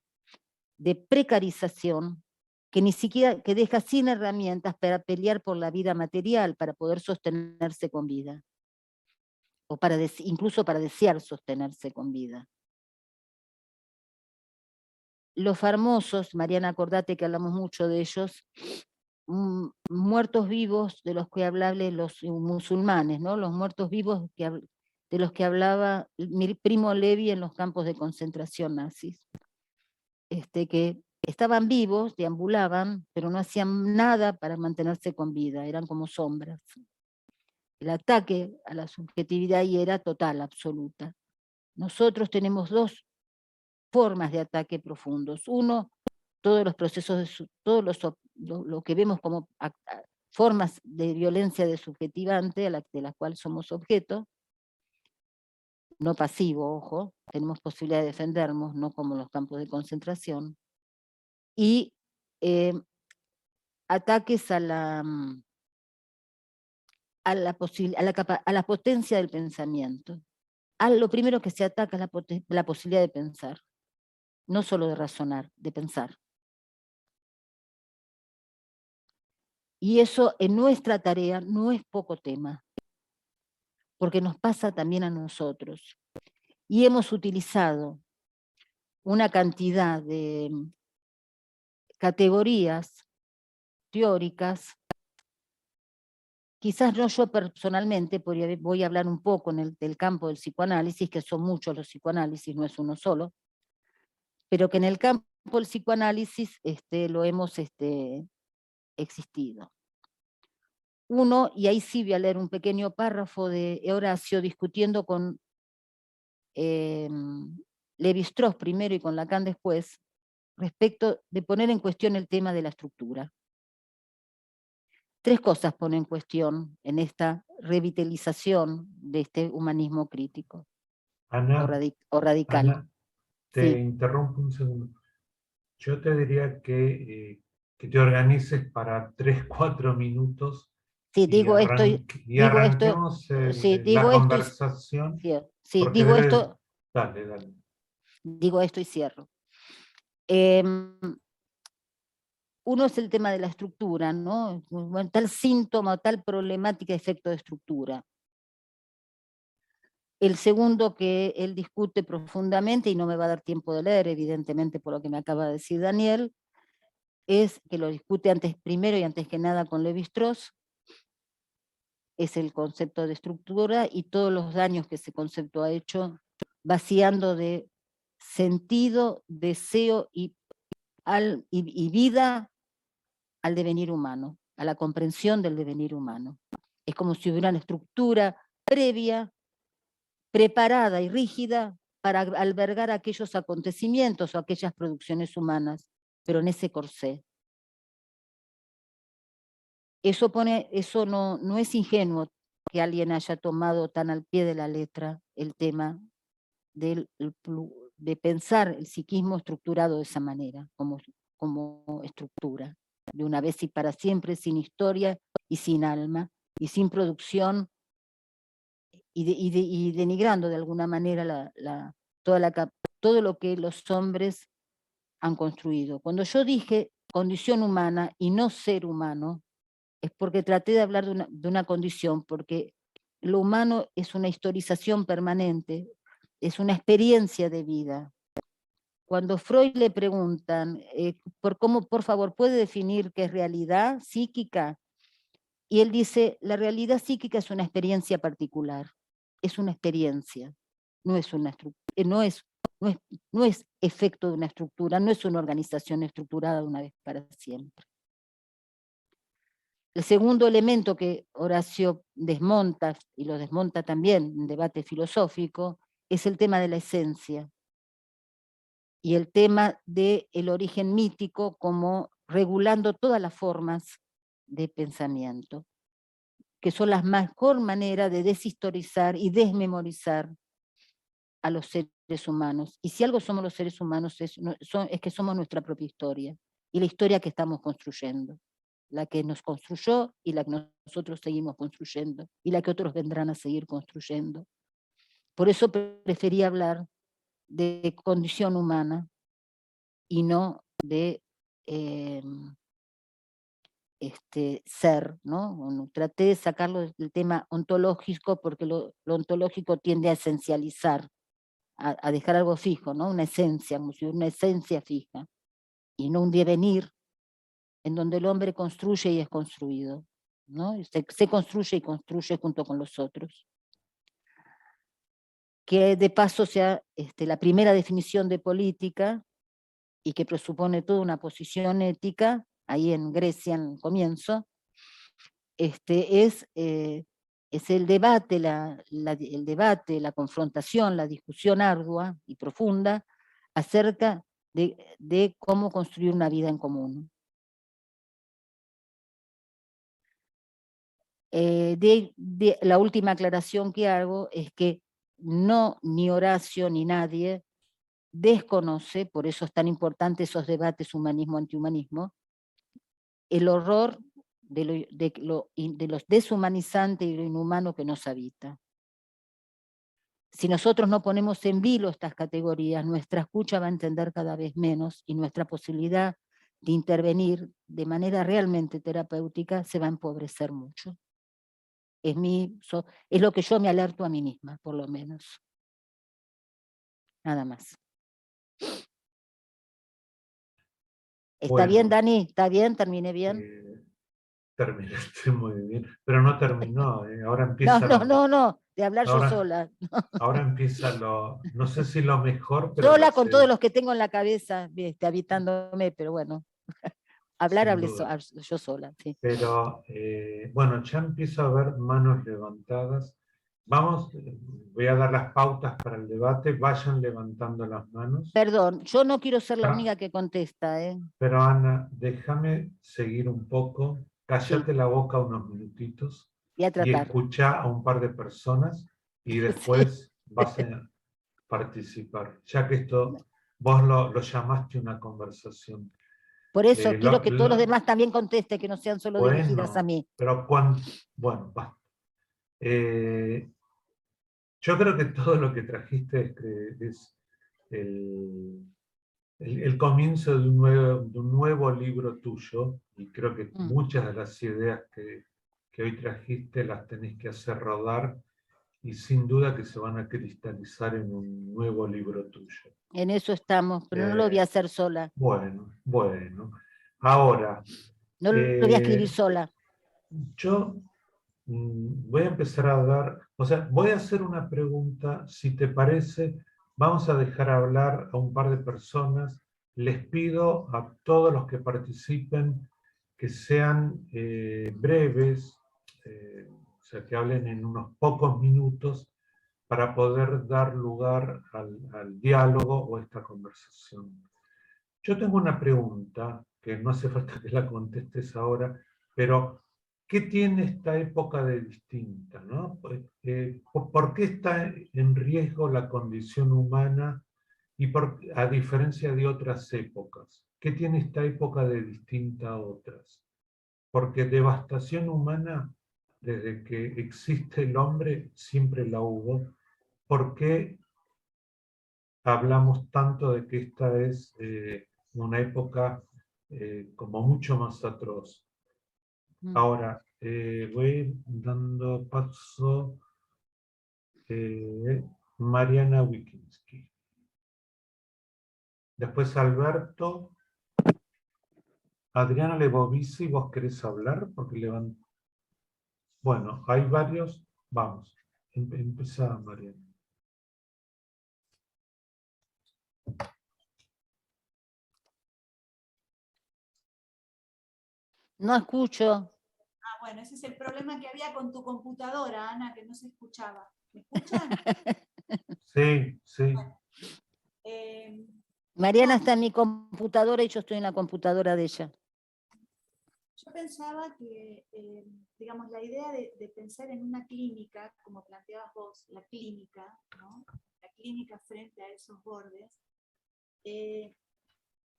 de precarización, que ni siquiera, que deja sin herramientas para pelear por la vida material, para poder sostenerse con vida, o incluso para desear sostenerse con vida. Los famosos, Mariana, acordate que hablamos mucho de ellos, muertos vivos de los que hablaban los musulmanes, ¿no? Los muertos vivos de los que hablaba mi primo Levi en los campos de concentración nazis, que estaban vivos, deambulaban, pero no hacían nada para mantenerse con vida, eran como sombras. El ataque a la subjetividad ahí era total, absoluta. Nosotros tenemos dos formas de ataque profundos. Uno, todos los procesos, lo que vemos como formas de violencia desubjetivante de las cuales somos objeto, no pasivo, ojo, tenemos posibilidad de defendernos, no como los campos de concentración, y ataques a la potencia del pensamiento. Lo primero que se ataca es la posibilidad de pensar, no solo de razonar, de pensar. Y eso en nuestra tarea no es poco tema, porque nos pasa también a nosotros. Y hemos utilizado una cantidad de categorías teóricas, quizás no yo personalmente, voy a hablar un poco del campo del psicoanálisis, que son muchos los psicoanálisis, no es uno solo, pero que en el campo del psicoanálisis lo hemos existido. Uno, y ahí sí voy a leer un pequeño párrafo de Horacio discutiendo con Lévi-Strauss primero y con Lacan después, respecto de poner en cuestión el tema de la estructura. Tres cosas pone en cuestión en esta revitalización de este humanismo crítico, Ana, o radical. Ana, te Sí. interrumpo un segundo. Yo te diría que te organices para 3, 4 minutos Sí, y, digo esto, arranquemos sí, la digo esto conversación. sí, Porque dale, dale. Digo esto y cierro. Uno es el tema de la estructura, ¿no? Tal síntoma, tal problemática, efecto de estructura. El segundo que él discute profundamente, y no me va a dar tiempo de leer, evidentemente por lo que me acaba de decir Daniel, es que lo discute primero y antes que nada con Lévi-Strauss, es el concepto de estructura y todos los daños que ese concepto ha hecho, vaciando de sentido, deseo y vida al devenir humano, a la comprensión del devenir humano. Es como si hubiera una estructura previa, preparada y rígida para albergar aquellos acontecimientos o aquellas producciones humanas, pero en ese corsé. Eso no es ingenuo que alguien haya tomado tan al pie de la letra el tema de pensar el psiquismo estructurado de esa manera, como estructura, de una vez y para siempre, sin historia y sin alma, y sin producción, y denigrando de alguna manera todo lo que los hombres han construido. Cuando yo dije condición humana y no ser humano, es porque traté de hablar de una condición, porque lo humano es una historización permanente, es una experiencia de vida. Cuando Freud le preguntan, por favor, ¿puede definir qué es realidad psíquica? Y él dice, la realidad psíquica es una experiencia particular, es una experiencia, no es no es efecto de una estructura, no es una organización estructurada de una vez para siempre. El segundo elemento que Horacio desmonta, y lo desmonta también en debate filosófico, es el tema de la esencia, y el tema del origen mítico como regulando todas las formas de pensamiento, que son la mejor manera de deshistorizar y desmemorizar a los seres humanos. Y si algo somos los seres humanos es que somos nuestra propia historia, y la historia que estamos construyendo, la que nos construyó y la que nosotros seguimos construyendo, y la que otros vendrán a seguir construyendo. Por eso preferí hablar de condición humana y no de ser, ¿no? Traté de sacarlo del tema ontológico porque lo ontológico tiende a esencializar, a dejar algo fijo, ¿no? Una esencia, como si una esencia fija, y no un devenir en donde el hombre construye y es construido, ¿no? Se construye y construye junto con los otros. Que de paso sea la primera definición de política, y que presupone toda una posición ética, ahí en Grecia en el comienzo, es el debate, la confrontación, la discusión ardua y profunda acerca de cómo construir una vida en común. La última aclaración que hago es que ni Horacio ni nadie desconoce, por eso es tan importante esos debates humanismo-antihumanismo, el horror de lo deshumanizante y lo inhumano que nos habita. Si nosotros no ponemos en vilo estas categorías, nuestra escucha va a entender cada vez menos, y nuestra posibilidad de intervenir de manera realmente terapéutica se va a empobrecer mucho. Es lo que yo me alerto a mí misma, por lo menos. Nada más. ¿Está bien, Dani? ¿Está bien? ¿Terminé bien? Terminaste muy bien, pero no terminó. Ahora empieza No, de hablar yo ahora, sola. ahora empieza no sé si lo mejor, pero Sola con todos los que tengo en la cabeza, habitándome, pero bueno, hablar hablé yo sola. Sí. Pero bueno, ya empiezo a ver manos levantadas. Voy a dar las pautas para el debate, vayan levantando las manos. Perdón, yo no quiero ser la única que contesta. Pero Ana, déjame seguir un poco, cállate la boca unos minutitos y escuchá a un par de personas y después vas a participar, ya que esto vos lo llamaste una conversación. Por eso quiero que todos los demás también contesten, que no sean solo dirigidas a mí. Pero bueno, basta. Yo creo que todo lo que trajiste es el comienzo de un nuevo libro tuyo, y creo que muchas de las ideas que hoy trajiste las tenés que hacer rodar, y sin duda que se van a cristalizar en un nuevo libro tuyo. En eso estamos, pero no lo voy a hacer sola. Bueno. Ahora... No lo voy a escribir sola. Yo voy a empezar a voy a hacer una pregunta, si te parece, vamos a dejar hablar a un par de personas. Les pido a todos los que participen que sean breves, o sea, que hablen en unos pocos minutos, para poder dar lugar al diálogo o esta conversación. Yo tengo una pregunta, que no hace falta que la contestes ahora, pero ¿qué tiene esta época de distinta, ¿no? ¿Por qué está en riesgo la condición humana y a diferencia de otras épocas? ¿Qué tiene esta época de distinta a otras? Porque devastación humana, desde que existe el hombre, siempre la hubo. ¿Por qué hablamos tanto de que esta es una época como mucho más atroz? Ahora, voy dando paso Mariana Wikinski. Después Alberto. Adriana Lebovici, ¿vos querés hablar? Porque bueno, hay varios. Vamos, empezá, Mariana. No escucho. Ah, bueno, ese es el problema que había con tu computadora, Ana, que no se escuchaba. ¿Me escuchan? Sí, sí. Mariana está en mi computadora y yo estoy en la computadora de ella. Yo pensaba que, digamos, la idea de pensar en una clínica, como planteabas vos, la clínica, ¿no? La clínica frente a esos bordes,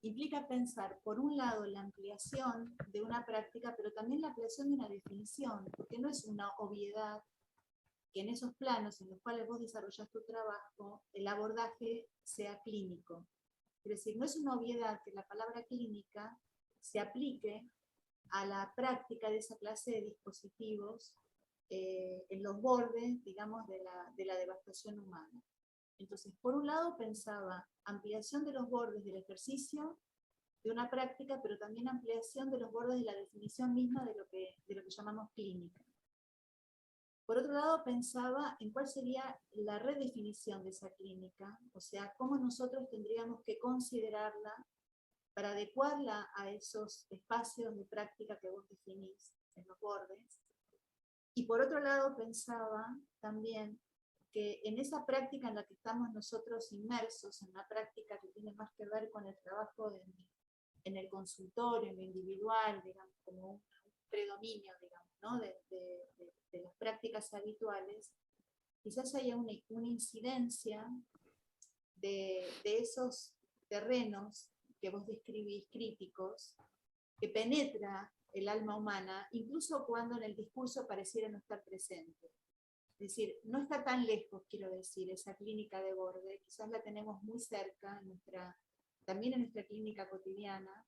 implica pensar, por un lado, la ampliación de una práctica, pero también la ampliación de una definición, porque no es una obviedad que en esos planos en los cuales vos desarrollas tu trabajo, el abordaje sea clínico. Es decir, no es una obviedad que la palabra clínica se aplique a la práctica de esa clase de dispositivos en los bordes, digamos, de la devastación humana. Entonces, por un lado pensaba ampliación de los bordes del ejercicio de una práctica, pero también ampliación de los bordes de la definición misma de lo que llamamos clínica. Por otro lado, pensaba en cuál sería la redefinición de esa clínica, o sea, cómo nosotros tendríamos que considerarla para adecuarla a esos espacios de práctica que vos definís en los bordes. Y por otro lado, pensaba también que en esa práctica en la que estamos nosotros inmersos, en una práctica que tiene más que ver con el trabajo en el consultorio, en lo individual, digamos, como un predominio, digamos, ¿no? de las prácticas habituales, quizás haya una incidencia de esos terrenos que vos describís, críticos, que penetra el alma humana, incluso cuando en el discurso pareciera no estar presente. Es decir, no está tan lejos, quiero decir, esa clínica de borde, quizás la tenemos muy cerca, también en nuestra clínica cotidiana,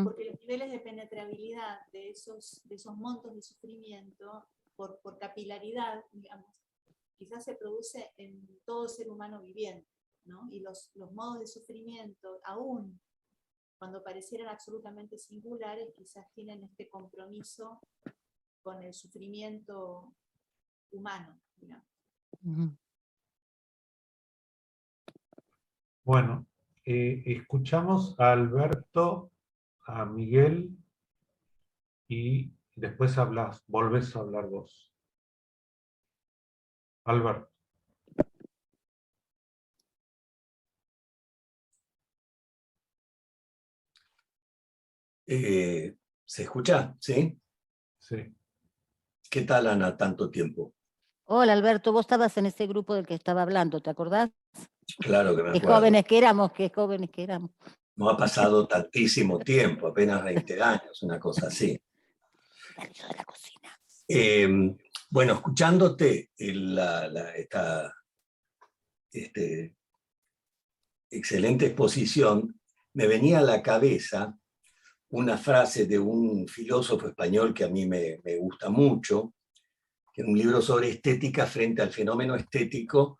porque los niveles de penetrabilidad de esos montos de sufrimiento, por capilaridad, digamos, quizás se produce en todo ser humano viviente, ¿no? Y los modos de sufrimiento, aún cuando parecieran absolutamente singulares, quizás tienen este compromiso con el sufrimiento humano, digamos. Bueno, escuchamos a Alberto, a Miguel, y después volvés a hablar vos. Alberto. ¿Se escucha? ¿Sí? Sí. ¿Qué tal, Ana, tanto tiempo? Hola, Alberto, vos estabas en ese grupo del que estaba hablando, ¿te acordás? Claro que me Qué acuerdo. jóvenes que éramos, qué jóvenes que éramos. No ha pasado tantísimo tiempo, apenas 20 años, una cosa así. De la cocina. Bueno, escuchándote esta excelente exposición, me venía a la cabeza una frase de un filósofo español que a mí me gusta mucho, que en un libro sobre estética frente al fenómeno estético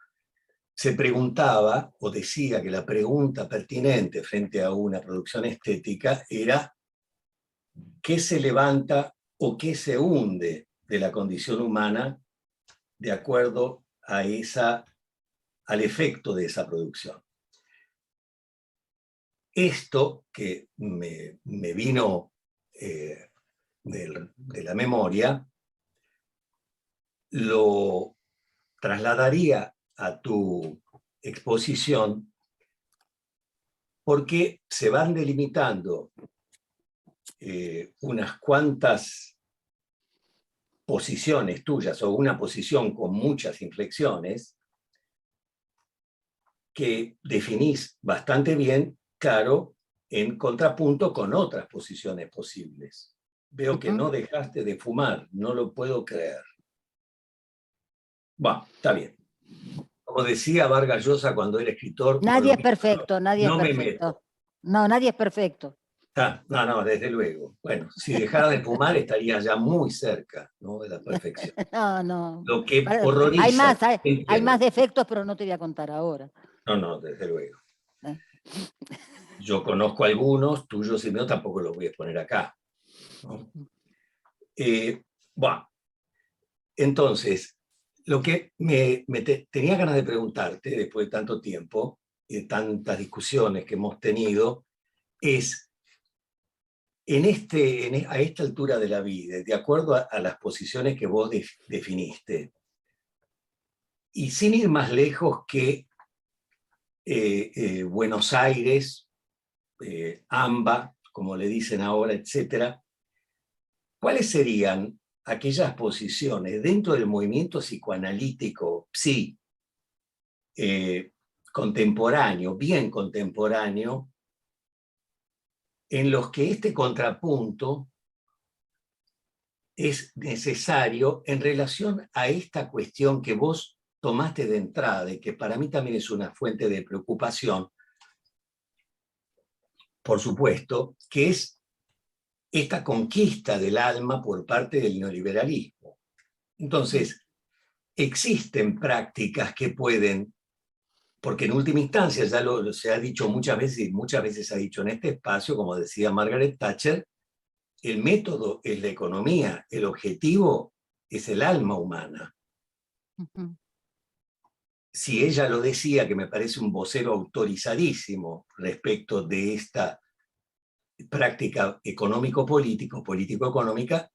se preguntaba o decía que la pregunta pertinente frente a una producción estética era ¿qué se levanta o qué se hunde de la condición humana de acuerdo a al efecto de esa producción? Esto que me vino de la memoria, lo trasladaría a tu exposición, porque se van delimitando unas cuantas posiciones tuyas, o una posición con muchas inflexiones, que definís bastante bien, claro, en contrapunto con otras posiciones posibles. Veo que no dejaste de fumar, no lo puedo creer. Bueno, está bien. Como decía Vargas Llosa cuando era escritor... Nadie es perfecto, nadie es no me perfecto. meto. No, nadie es perfecto. No, desde luego. Bueno, si dejara de fumar estaría ya muy cerca, ¿no?, de la perfección. No. Lo que Hay horroriza... hay más defectos, pero no te voy a contar ahora. No, desde luego. Yo conozco algunos, tuyos y míos tampoco los voy a poner acá, ¿no? Bueno, entonces, lo que tenía ganas de preguntarte después de tanto tiempo y de tantas discusiones que hemos tenido es, a esta altura de la vida, de acuerdo a las posiciones que vos definiste, y sin ir más lejos que Buenos Aires, AMBA, como le dicen ahora, etcétera, ¿cuáles serían aquellas posiciones dentro del movimiento psicoanalítico, contemporáneo, bien contemporáneo, en los que este contrapunto es necesario en relación a esta cuestión que vos tomaste de entrada y que para mí también es una fuente de preocupación, por supuesto, que es esta conquista del alma por parte del neoliberalismo? Entonces, existen prácticas que pueden, porque en última instancia, ya se ha dicho muchas veces, y muchas veces se ha dicho en este espacio, como decía Margaret Thatcher, el método es la economía, el objetivo es el alma humana. Si ella lo decía, que me parece un vocero autorizadísimo respecto de esta práctica político-económica,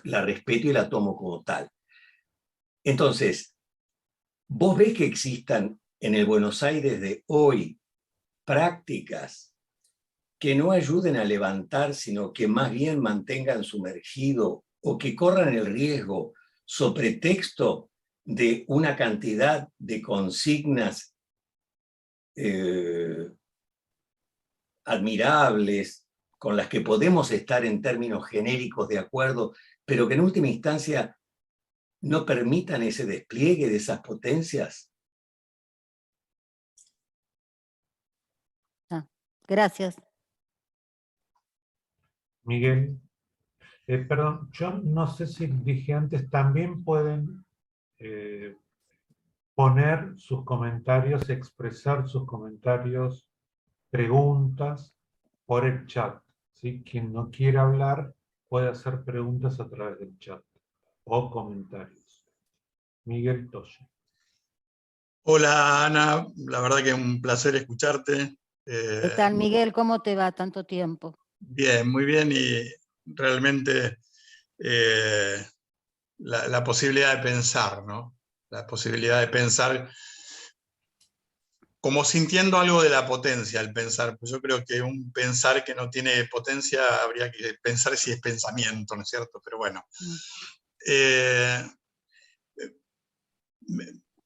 la respeto y la tomo como tal. Entonces, ¿vos ves que existan en el Buenos Aires de hoy prácticas que no ayuden a levantar, sino que más bien mantengan sumergido o que corran el riesgo sobre texto de una cantidad de consignas admirables, con las que podemos estar en términos genéricos de acuerdo, pero que en última instancia no permitan ese despliegue de esas potencias? Gracias. Miguel, perdón, yo no sé si dije antes, también pueden poner sus comentarios, expresar sus comentarios, preguntas por el chat, ¿sí? Quien no quiera hablar puede hacer preguntas a través del chat o comentarios. Miguel Toya. Hola Ana, la verdad que es un placer escucharte. ¿Qué tal, Miguel? ¿Cómo te va tanto tiempo? Bien, muy bien, y realmente la posibilidad de pensar, ¿no? La posibilidad de pensar como sintiendo algo de la potencia, el pensar. Pues yo creo que un pensar que no tiene potencia habría que pensar si es pensamiento, ¿no es cierto? Pero bueno.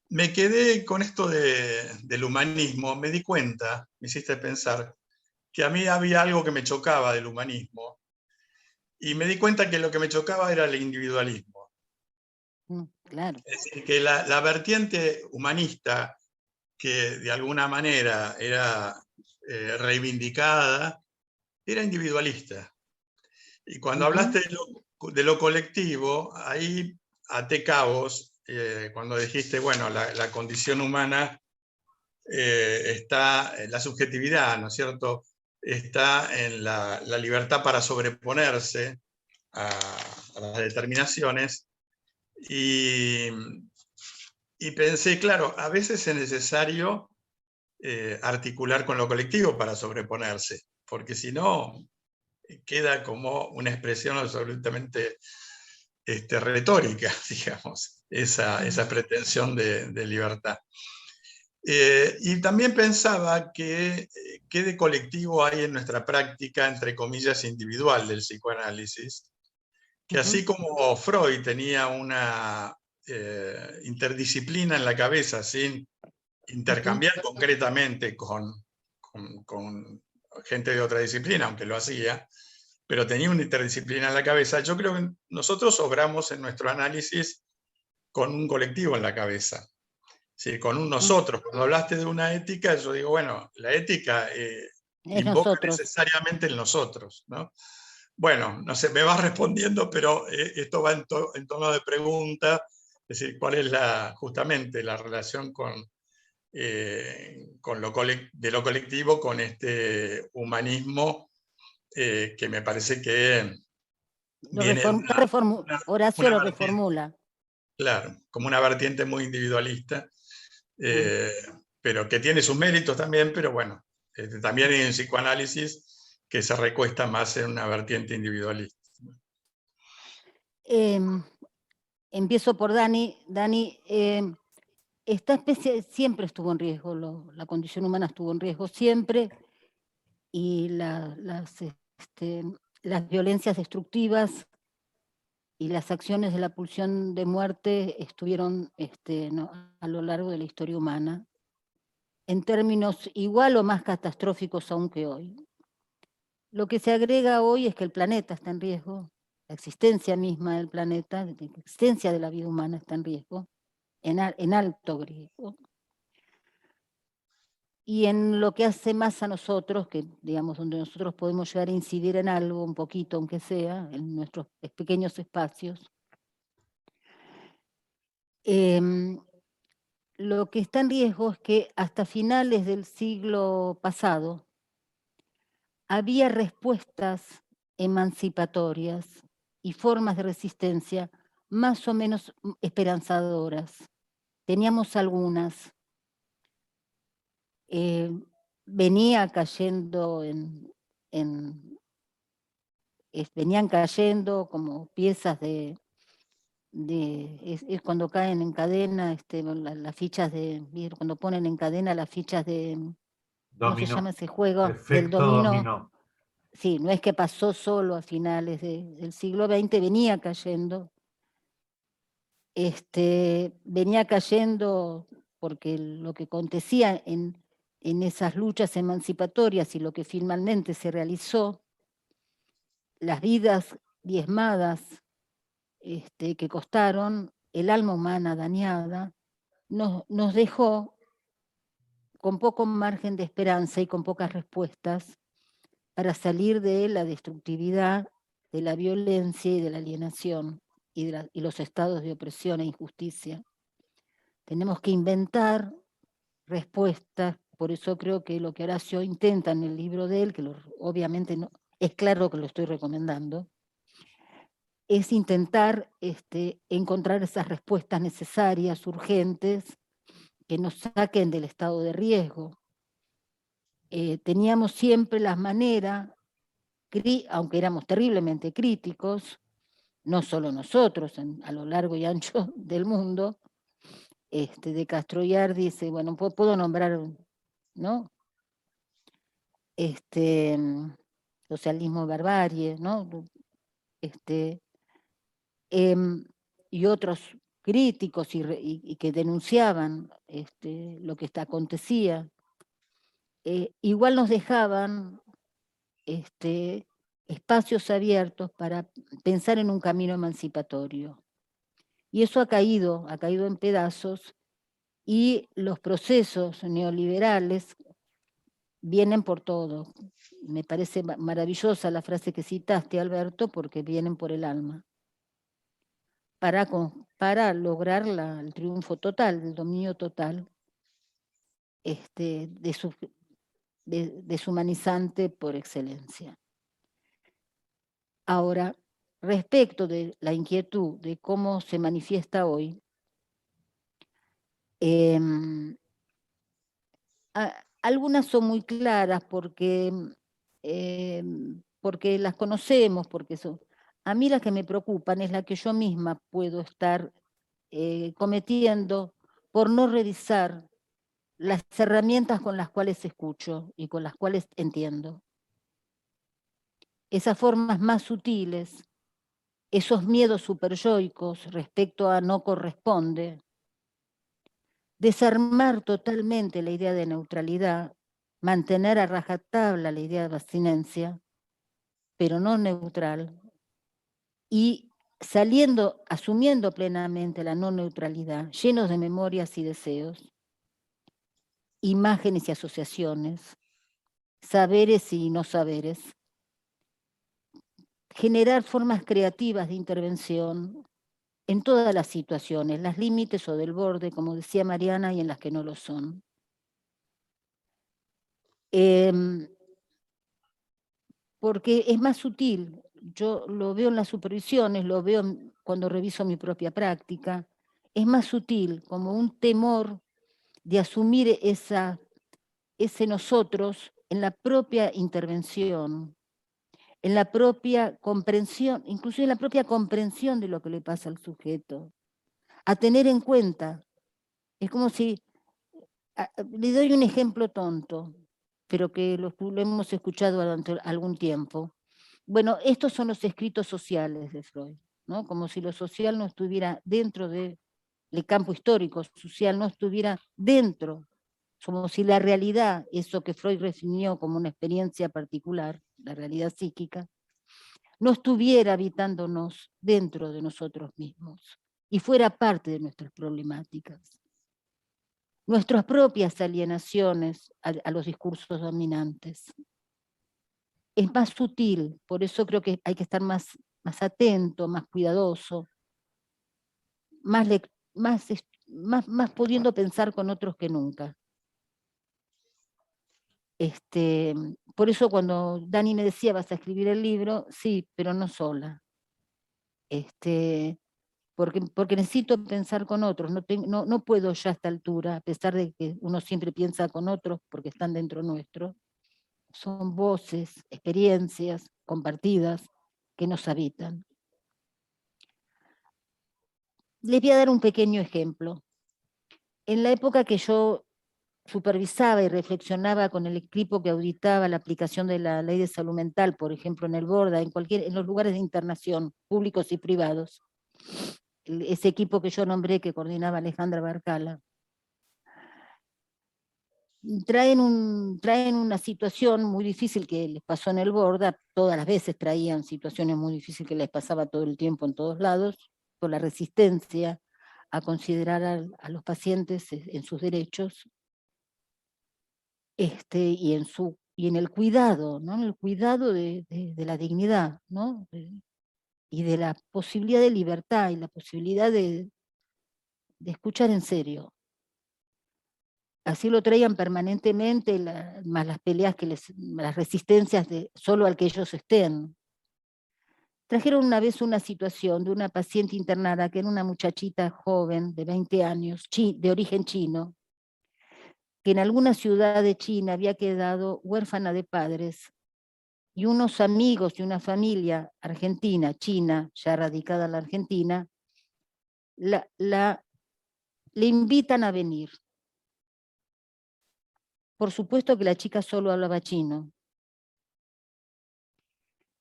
Me quedé con esto del humanismo, me di cuenta, me hiciste pensar, que a mí había algo que me chocaba del humanismo, y me di cuenta que lo que me chocaba era el individualismo. Claro. Es decir, que la vertiente humanista, que de alguna manera era reivindicada, era individualista. Y cuando hablaste de lo colectivo, ahí até cabos, cuando dijiste, bueno, la condición humana está en la subjetividad, ¿no es cierto? Está en la libertad para sobreponerse a las determinaciones. Y pensé, claro, a veces es necesario articular con lo colectivo para sobreponerse, porque si no, queda como una expresión absolutamente retórica, digamos, esa pretensión de libertad. Y también pensaba que qué de colectivo hay en nuestra práctica, entre comillas, individual del psicoanálisis, que así como Freud tenía una interdisciplina en la cabeza sin intercambiar concretamente con gente de otra disciplina, aunque lo hacía, pero tenía una interdisciplina en la cabeza, yo creo que nosotros obramos en nuestro análisis con un colectivo en la cabeza. Sí, con un nosotros. Cuando hablaste de una ética, yo digo, bueno, la ética invoca nosotros. necesariamente el nosotros, ¿no? Bueno, no sé, me vas respondiendo, pero esto va en tono de pregunta, es decir, cuál es justamente la relación de lo colectivo con este humanismo que me parece que viene Horacio lo vertiente, reformula. claro, como una vertiente muy individualista. Pero que tiene sus méritos también, pero bueno, también hay un psicoanálisis que se recuesta más en una vertiente individualista. Empiezo por Dani. Dani, esta especie siempre estuvo en riesgo, la condición humana estuvo en riesgo siempre, y las violencias destructivas y las acciones de la pulsión de muerte estuvieron a lo largo de la historia humana, en términos igual o más catastróficos aún que hoy. Lo que se agrega hoy es que el planeta está en riesgo, la existencia misma del planeta, la existencia de la vida humana está en riesgo, en alto riesgo. Y en lo que hace más a nosotros, que digamos donde nosotros podemos llegar a incidir en algo, un poquito aunque sea, en nuestros pequeños espacios, lo que está en riesgo es que hasta finales del siglo pasado había respuestas emancipatorias y formas de resistencia más o menos esperanzadoras. Teníamos algunas. Venía cayendo venían cayendo como piezas es cuando caen en cadena, las fichas cuando ponen en cadena las fichas de, ¿cómo se llama ese juego? Del dominó. Sí, no es que pasó solo a finales del siglo XX, venía cayendo. Venía cayendo porque lo que acontecía en esas luchas emancipatorias y lo que finalmente se realizó, las vidas diezmadas que costaron, el alma humana dañada, nos dejó con poco margen de esperanza y con pocas respuestas para salir de la destructividad, de la violencia y de la alienación y los estados de opresión e injusticia. Tenemos que inventar respuestas, por eso creo que lo que Horacio intenta en el libro de él, que obviamente no, es claro que lo estoy recomendando, es intentar encontrar esas respuestas necesarias, urgentes, que nos saquen del estado de riesgo. Teníamos siempre las maneras, aunque éramos terriblemente críticos, no solo nosotros, a lo largo y ancho del mundo, de Castroillar dice, bueno, puedo nombrar, ¿no? Socialismo barbarie, ¿no? Y otros críticos y que denunciaban lo que acontecía, igual nos dejaban espacios abiertos para pensar en un camino emancipatorio. Y eso ha caído en pedazos, y los procesos neoliberales vienen por todo. Me parece maravillosa la frase que citaste, Alberto, porque vienen por el alma. Para lograr el triunfo total, el dominio total, deshumanizante por excelencia. Ahora, respecto de la inquietud de cómo se manifiesta hoy, algunas son muy claras porque las conocemos, porque A mí las que me preocupan es la que yo misma puedo estar cometiendo por no revisar las herramientas con las cuales escucho y con las cuales entiendo. Esas formas más sutiles, esos miedos superyoicos respecto a no corresponde, desarmar totalmente la idea de neutralidad, mantener a rajatabla la idea de abstinencia, pero no neutral, y asumiendo plenamente la no neutralidad, llenos de memorias y deseos, imágenes y asociaciones, saberes y no saberes, generar formas creativas de intervención en todas las situaciones, las límites o del borde, como decía Mariana, y en las que no lo son. Porque es más sutil, yo lo veo en las supervisiones, lo veo cuando reviso mi propia práctica, es más sutil, como un temor de asumir ese nosotros en la propia intervención, en la propia comprensión, inclusive en la propia comprensión de lo que le pasa al sujeto, a tener en cuenta. Es como si, le doy un ejemplo tonto, pero que lo hemos escuchado durante algún tiempo. Bueno, estos son los escritos sociales de Freud, ¿no? Como si lo social no estuviera dentro del campo histórico, social no estuviera dentro, como si la realidad, eso que Freud definió como una experiencia particular, la realidad psíquica, no estuviera habitándonos dentro de nosotros mismos y fuera parte de nuestras problemáticas. Nuestras propias alienaciones a los discursos dominantes. Es más sutil, por eso creo que hay que estar más atento, más cuidadoso, más pudiendo pensar con otros que nunca. Por eso cuando Dani me decía, vas a escribir el libro, sí, pero no sola. Porque necesito pensar con otros, no puedo ya a esta altura, a pesar de que uno siempre piensa con otros porque están dentro nuestro, son voces, experiencias compartidas que nos habitan. Les voy a dar un pequeño ejemplo. En la época que yo supervisaba y reflexionaba con el equipo que auditaba la aplicación de la ley de salud mental, por ejemplo en el Borda, en los lugares de internación, públicos y privados, ese equipo que yo nombré que coordinaba Alejandra Barcala, traen una situación muy difícil que les pasó en el Borda, todas las veces traían situaciones muy difíciles que les pasaba todo el tiempo en todos lados, por la resistencia a considerar a los pacientes en sus derechos, y en el cuidado, ¿no? En el cuidado de la dignidad, ¿no? Y de la posibilidad de libertad y la posibilidad de escuchar en serio. Así lo traían permanentemente, más las peleas, las resistencias de solo al que ellos estén. Trajeron una vez una situación de una paciente internada que era una muchachita joven de 20 años, de origen chino, que en alguna ciudad de China había quedado huérfana de padres, y unos amigos de una familia argentina, china, ya radicada en la Argentina, le invitan a venir. Por supuesto que la chica solo hablaba chino.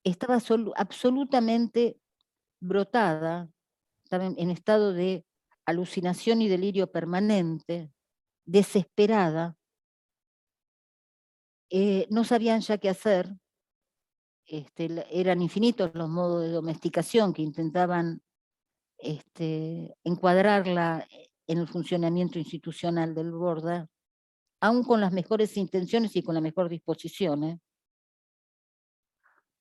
Estaba absolutamente brotada, estaba en estado de alucinación y delirio permanente, desesperada. No sabían ya qué hacer. Eran infinitos los modos de domesticación que intentaban encuadrarla en el funcionamiento institucional del Borda, aún con las mejores intenciones y con la mejor disposición,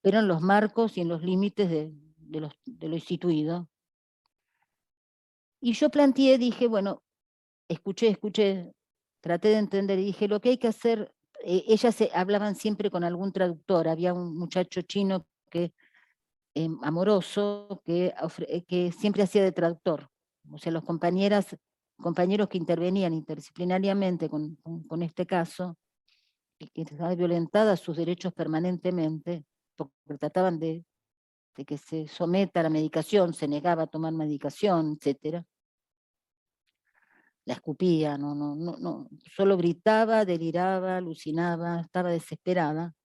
pero en los marcos y en los límites de lo instituido. Y yo planteé, dije, bueno, escuché, traté de entender y dije, lo que hay que hacer, ellas hablaban siempre con algún traductor, había un muchacho chino amoroso que siempre hacía de traductor, o sea, los compañeros que intervenían interdisciplinariamente con este caso, que estaban violentadas sus derechos permanentemente, porque trataban de de que se someta a la medicación, se negaba a tomar medicación, etc. La escupía, no, solo gritaba, deliraba, alucinaba, estaba desesperada.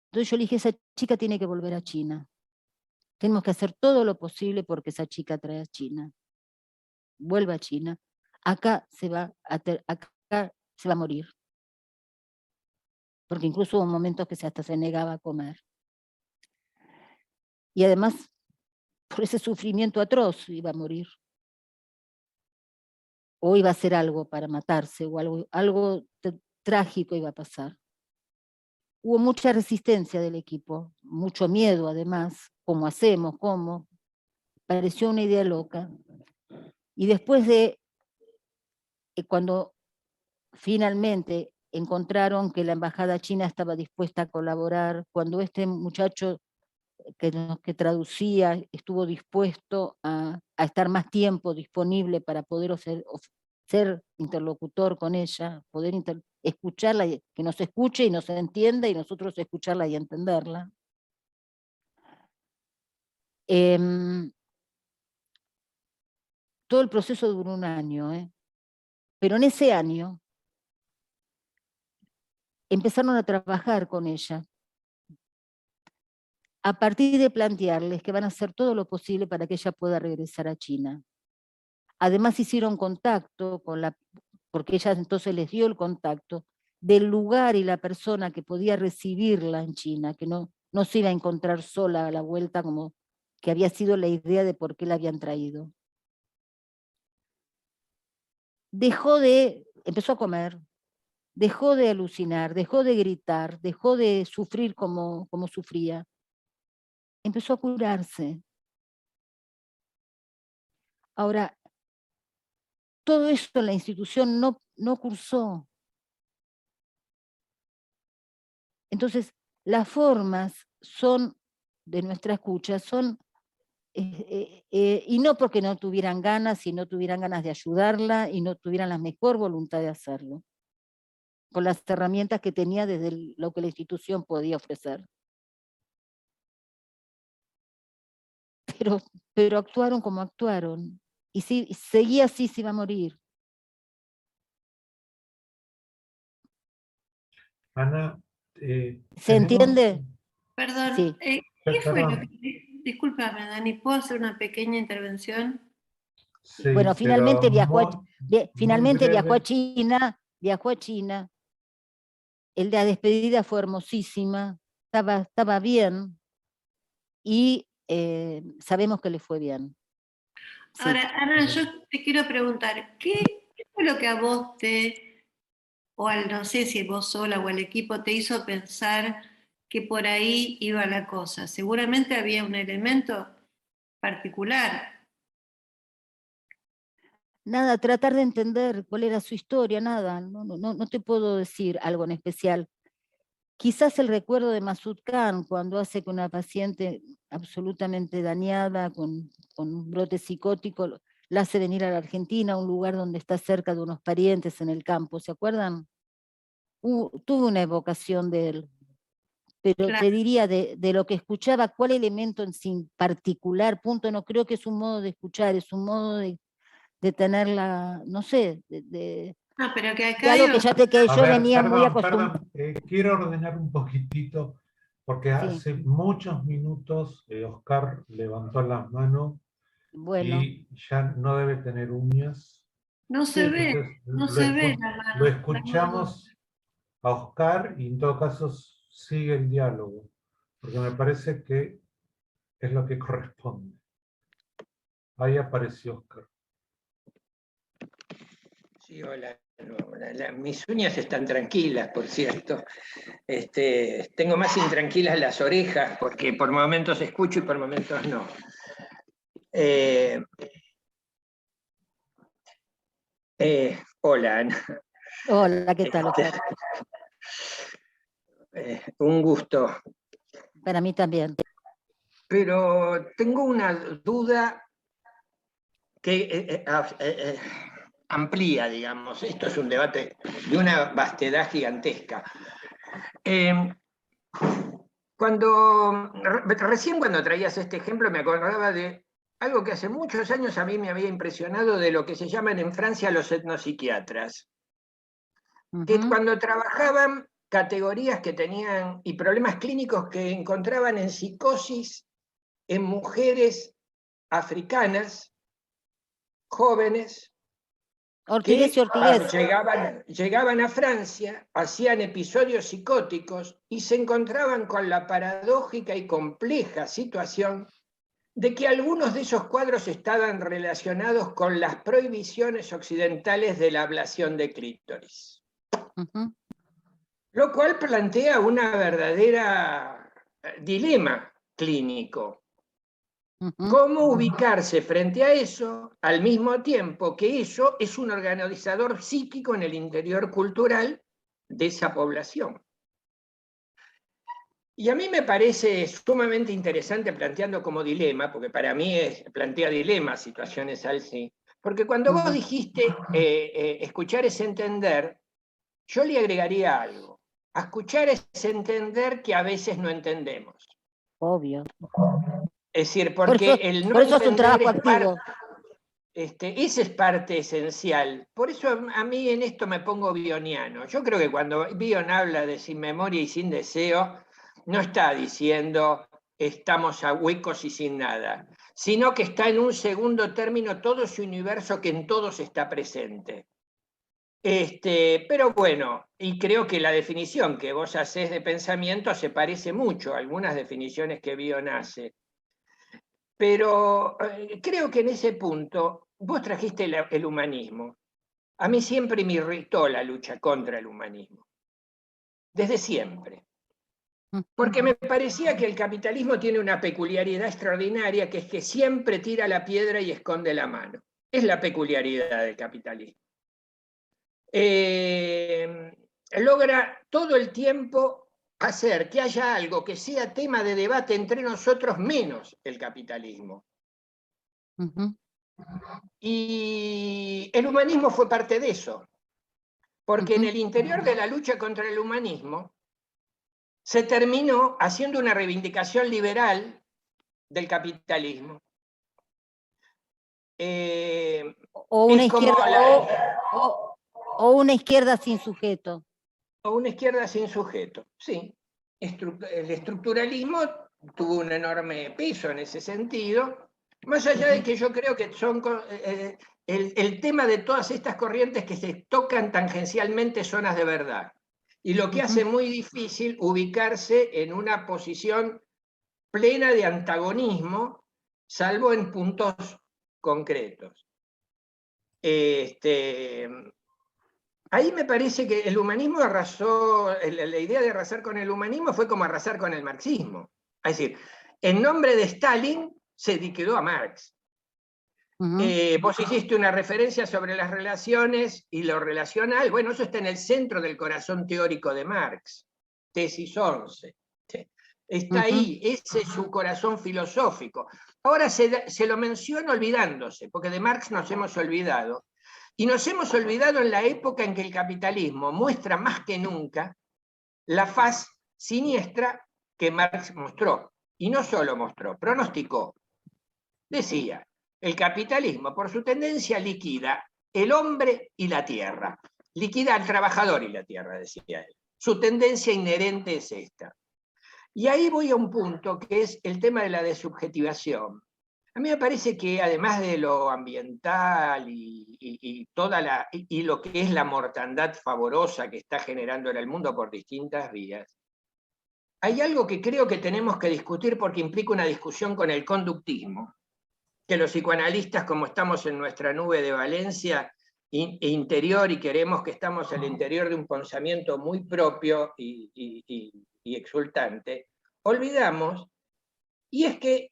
Entonces yo le dije, esa chica tiene que volver a China. Tenemos que hacer todo lo posible porque esa chica trae a China. Vuelva a China. Acá se va a morir. Porque incluso hubo momentos que hasta se negaba a comer. Y además, por ese sufrimiento atroz iba a morir. O iba a hacer algo para matarse, o algo trágico iba a pasar. Hubo mucha resistencia del equipo, mucho miedo además, ¿cómo hacemos? ¿Cómo? Pareció una idea loca. Y después de, cuando finalmente encontraron que la embajada china estaba dispuesta a colaborar, cuando este muchacho que traducía estuvo dispuesto a estar más tiempo disponible para poder ser interlocutor con ella, poder escucharla, que nos escuche y nos entienda y nosotros escucharla y entenderla. Todo el proceso duró un año, pero en ese año empezaron a trabajar con ella a partir de plantearles que van a hacer todo lo posible para que ella pueda regresar a China. Además hicieron contacto porque ella entonces les dio el contacto del lugar y la persona que podía recibirla en China, que no se iba a encontrar sola a la vuelta, como que había sido la idea de por qué la habían traído. Empezó a comer, dejó de alucinar, dejó de gritar, dejó de sufrir como sufría. Empezó a curarse. Ahora, todo esto la institución no cursó. Entonces, las formas de nuestra escucha son, y no porque no tuvieran ganas, y no tuvieran ganas de ayudarla, y no tuvieran la mejor voluntad de hacerlo, con las herramientas que tenía desde lo que la institución podía ofrecer. Pero actuaron como actuaron, y si seguía así se iba a morir. Ana, ¿se entiende? Perdón, Sí. ¿qué fue lo que... Discúlpame, Dani, ¿puedo hacer una pequeña intervención? Sí, bueno, finalmente viajó a China. Viajó a China. La despedida fue hermosísima, estaba bien, y sabemos que le fue bien. Sí. Ahora, Ana, yo te quiero preguntar, ¿qué fue lo que a vos no sé si vos sola o el equipo te hizo pensar que por ahí iba la cosa? Seguramente había un elemento particular. Nada, tratar de entender cuál era su historia, nada, no te puedo decir algo en especial. Quizás el recuerdo de Masud Khan, cuando hace que una paciente absolutamente dañada, con un brote psicótico, la hace venir a la Argentina, a un lugar donde está cerca de unos parientes en el campo, ¿se acuerdan? Tuve una evocación de él, pero Claro. te diría de lo que escuchaba, cuál elemento en sí particular, punto, no creo que es un modo de escuchar, es un modo de tenerla, no sé, Pero que de algo que yo venía muy acostumbrada. Quiero ordenar un poquitito, porque hace muchos minutos Oscar levantó las manos y ya no debe tener uñas. No se ve, no se ve la mano. Lo escuchamos a Oscar y en todo caso sigue el diálogo, porque me parece que es lo que corresponde. Ahí apareció Oscar. Sí, hola. Mis uñas están tranquilas, por cierto. Tengo más intranquilas las orejas, porque por momentos escucho y por momentos no. Hola, Ana. Hola, ¿qué tal, Oscar? Un gusto. Para mí también. Pero tengo una duda que amplía, digamos. Esto es un debate de una vastedad gigantesca. Recién cuando traías este ejemplo me acordaba de algo que hace muchos años a mí me había impresionado de lo que se llaman en Francia los etnopsiquiatras. Que cuando trabajaban categorías que tenían y problemas clínicos que encontraban en psicosis en mujeres africanas, jóvenes, Ortigués y Ortigués. Llegaban a Francia, hacían episodios psicóticos y se encontraban con la paradójica y compleja situación de que algunos de esos cuadros estaban relacionados con las prohibiciones occidentales de la ablación de clítoris. Lo cual plantea una verdadera dilema clínico. ¿Cómo ubicarse frente a eso al mismo tiempo que eso es un organizador psíquico en el interior cultural de esa población? Y a mí me parece sumamente interesante planteando como dilema, porque para mí plantea dilemas, situaciones así, porque cuando vos dijiste escuchar es entender, yo le agregaría algo. A escuchar es entender que a veces no entendemos. Obvio. Es decir, porque el no por eso es un trabajo activo. Esa es parte esencial. Por eso a mí en esto me pongo bioniano. Yo creo que cuando Bion habla de sin memoria y sin deseo, no está diciendo estamos a huecos y sin nada, sino que está en un segundo término todo su universo que en todos está presente. Pero bueno, y creo que la definición que vos hacés de pensamiento se parece mucho a algunas definiciones que Bion hace. Pero creo que en ese punto vos trajiste el humanismo. A mí siempre me irritó la lucha contra el humanismo. Desde siempre. Porque me parecía que el capitalismo tiene una peculiaridad extraordinaria, que es que siempre tira la piedra y esconde la mano. Es la peculiaridad del capitalismo. Logra todo el tiempo hacer que haya algo que sea tema de debate entre nosotros menos el capitalismo. Y el humanismo fue parte de eso, porque en el interior de la lucha contra el humanismo se terminó haciendo una reivindicación liberal del capitalismo. O una izquierda sin sujeto. O una izquierda sin sujeto, sí. El estructuralismo tuvo un enorme peso en ese sentido, más allá de que yo creo que son el tema de todas estas corrientes que se tocan tangencialmente zonas de verdad, y lo que hace muy difícil ubicarse en una posición plena de antagonismo, salvo en puntos concretos. Ahí me parece que el humanismo arrasó, la idea de arrasar con el humanismo fue como arrasar con el marxismo. Es decir, en nombre de Stalin se liquidó a Marx. Vos hiciste una referencia sobre las relaciones y lo relacional, bueno, eso está en el centro del corazón teórico de Marx, tesis 11. Está ahí, ese es su corazón filosófico. Ahora se lo menciona olvidándose, porque de Marx nos hemos olvidado. Y nos hemos olvidado en la época en que el capitalismo muestra más que nunca la faz siniestra que Marx mostró. Y no solo mostró, pronosticó. Decía, el capitalismo por su tendencia liquida el hombre y la tierra. Liquida al trabajador y la tierra, decía él. Su tendencia inherente es esta. Y ahí voy a un punto que es el tema de la desubjetivación. A mí me parece que además de lo ambiental y lo que es la mortandad favorosa que está generando en el mundo por distintas vías, hay algo que creo que tenemos que discutir porque implica una discusión con el conductismo, que los psicoanalistas, como estamos en nuestra nube de Valencia interior y queremos que estamos al interior de un pensamiento muy propio y exultante, olvidamos, y es que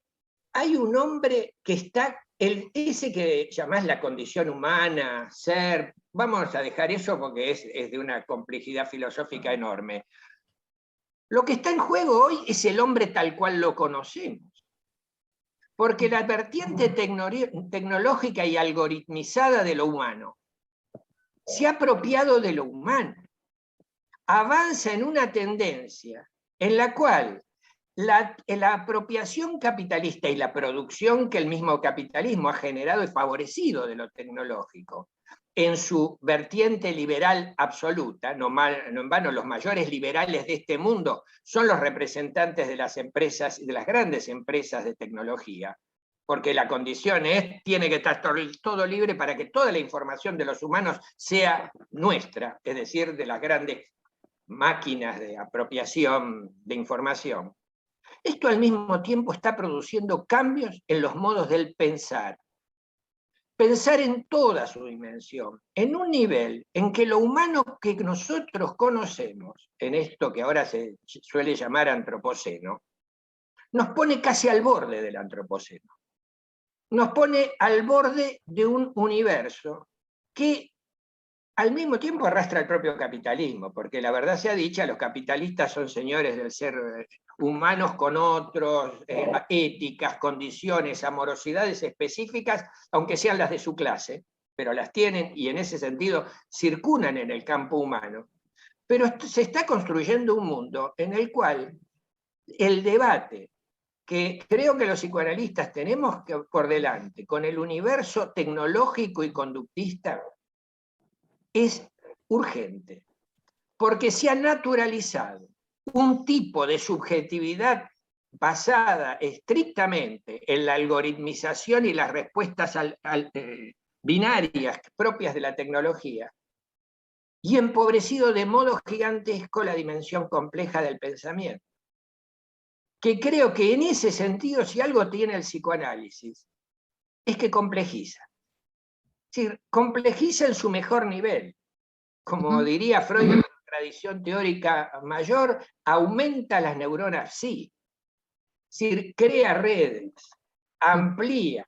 hay un hombre que está, ese que llamás la condición humana, ser, vamos a dejar eso porque es de una complejidad filosófica enorme. Lo que está en juego hoy es el hombre tal cual lo conocemos. Porque la vertiente tecnológica y algoritmizada de lo humano se ha apropiado de lo humano. Avanza en una tendencia en la cual la apropiación capitalista y la producción que el mismo capitalismo ha generado y favorecido de lo tecnológico, en su vertiente liberal absoluta, no en vano los mayores liberales de este mundo son los representantes de las empresas, de las grandes empresas de tecnología, porque la condición tiene que estar todo libre para que toda la información de los humanos sea nuestra, es decir, de las grandes máquinas de apropiación de información. Esto al mismo tiempo está produciendo cambios en los modos del pensar. Pensar en toda su dimensión, en un nivel en que lo humano que nosotros conocemos, en esto que ahora se suele llamar antropoceno, nos pone casi al borde del antropoceno. Nos pone al borde de un universo que al mismo tiempo arrastra el propio capitalismo, porque la verdad sea dicha, los capitalistas son señores del ser humanos con otros, éticas, condiciones, amorosidades específicas, aunque sean las de su clase, pero las tienen y en ese sentido circulan en el campo humano. Pero se está construyendo un mundo en el cual el debate que creo que los psicoanalistas tenemos por delante con el universo tecnológico y conductista es urgente, porque se ha naturalizado un tipo de subjetividad basada estrictamente en la algoritmización y las respuestas binarias propias de la tecnología, y empobrecido de modo gigantesco la dimensión compleja del pensamiento. Que creo que en ese sentido, si algo tiene el psicoanálisis, es que complejiza. Es decir, complejiza en su mejor nivel. Como diría Freud en la tradición teórica mayor, aumenta las neuronas, sí. Es decir, crea redes, amplía,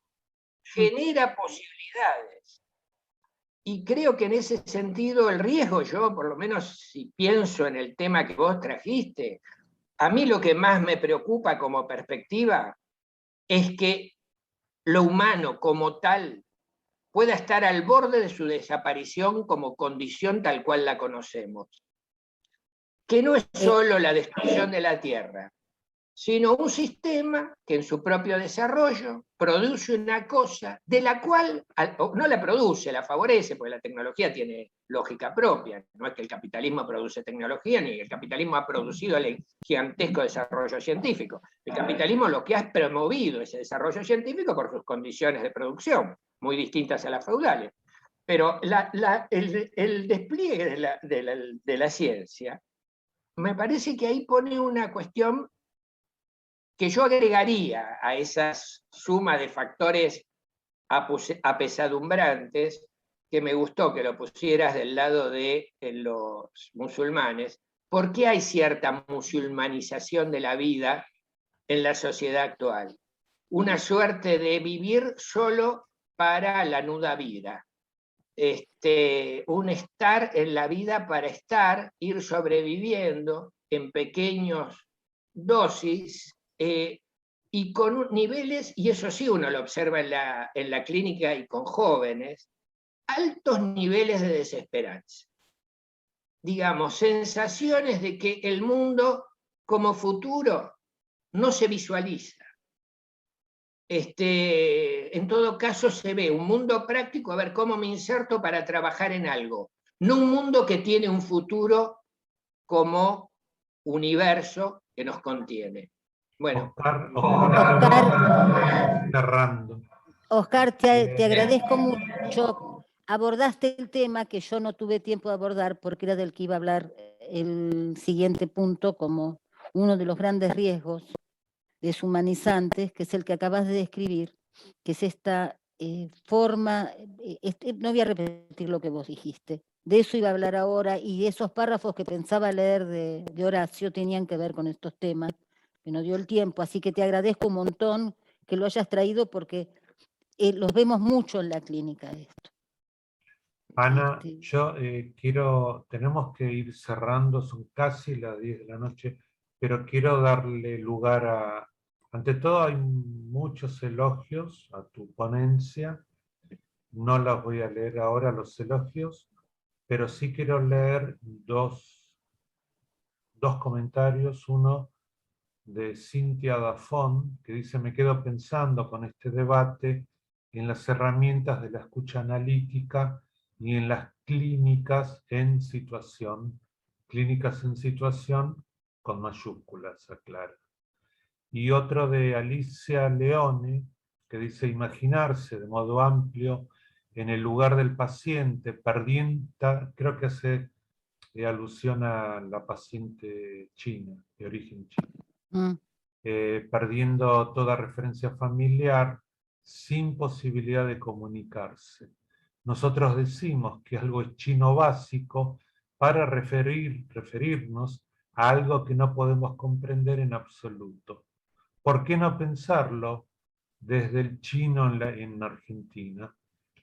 genera posibilidades. Y creo que en ese sentido el riesgo, yo por lo menos si pienso en el tema que vos trajiste, a mí lo que más me preocupa como perspectiva es que lo humano como tal pueda estar al borde de su desaparición como condición tal cual la conocemos. Que no es solo la destrucción de la Tierra, sino un sistema que en su propio desarrollo produce una cosa de la cual no la produce, la favorece, porque la tecnología tiene lógica propia. No es que el capitalismo produce tecnología, ni el capitalismo ha producido el gigantesco desarrollo científico. El capitalismo lo que ha promovido ese desarrollo científico por sus condiciones de producción, muy distintas a las feudales. Pero el despliegue de la ciencia, me parece que ahí pone una cuestión que yo agregaría a esa suma de factores apesadumbrantes, que me gustó que lo pusieras del lado de los musulmanes. ¿Por qué hay cierta musulmanización de la vida en la sociedad actual? Una suerte de vivir solo para la nuda vida. Un estar en la vida para estar, ir sobreviviendo en pequeños dosis, y con niveles, y eso sí uno lo observa en la clínica y con jóvenes, altos niveles de desesperanza. Digamos, sensaciones de que el mundo como futuro no se visualiza. En todo caso se ve un mundo práctico, a ver cómo me inserto para trabajar en algo. No un mundo que tiene un futuro como universo que nos contiene. Bueno, cerrando. Oscar, te agradezco mucho. Abordaste el tema que yo no tuve tiempo de abordar porque era del que iba a hablar el siguiente punto como uno de los grandes riesgos deshumanizantes, que es el que acabas de describir, que es esta forma, no voy a repetir lo que vos dijiste, de eso iba a hablar ahora, y esos párrafos que pensaba leer de Horacio tenían que ver con estos temas, que no dio el tiempo, así que te agradezco un montón que lo hayas traído porque los vemos mucho en la clínica esto. Ana, yo tenemos que ir cerrando, son casi las 10 de la noche, pero quiero darle lugar ante todo hay muchos elogios a tu ponencia, no las voy a leer ahora los elogios, pero sí quiero leer dos comentarios, uno de Cynthia Dafont, que dice: me quedo pensando con este debate en las herramientas de la escucha analítica y en las clínicas en situación con mayúsculas, aclara. Y otro de Alicia Leone, que dice: imaginarse de modo amplio en el lugar del paciente, perdiendo, creo que hace alusión a la paciente china, de origen chino, perdiendo toda referencia familiar, sin posibilidad de comunicarse. Nosotros decimos que algo es chino básico para referirnos a algo que no podemos comprender en absoluto. ¿Por qué no pensarlo desde el chino en Argentina?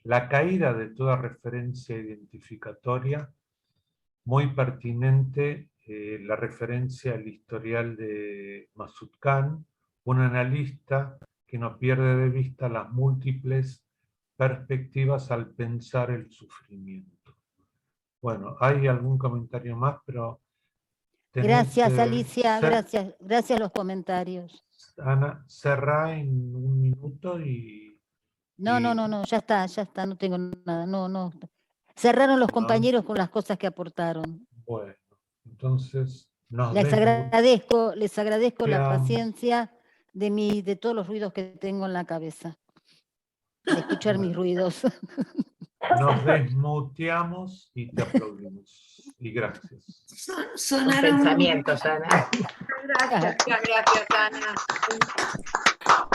La caída de toda referencia identificatoria, muy pertinente la referencia al historial de Masud Khan, un analista que no pierde de vista las múltiples perspectivas al pensar el sufrimiento. Bueno, hay algún comentario más, pero... Gracias, Alicia, gracias los comentarios. Ana, cerrá en un minuto y... No, ya está, no tengo nada, no. Cerraron los compañeros con las cosas que aportaron. Bueno, entonces les agradezco la paciencia de todos los ruidos que tengo en la cabeza, de escuchar mis ruidos. Nos desmuteamos y te aplaudimos. Y gracias. Sonaron pensamientos, Ana. Gracias, Ana.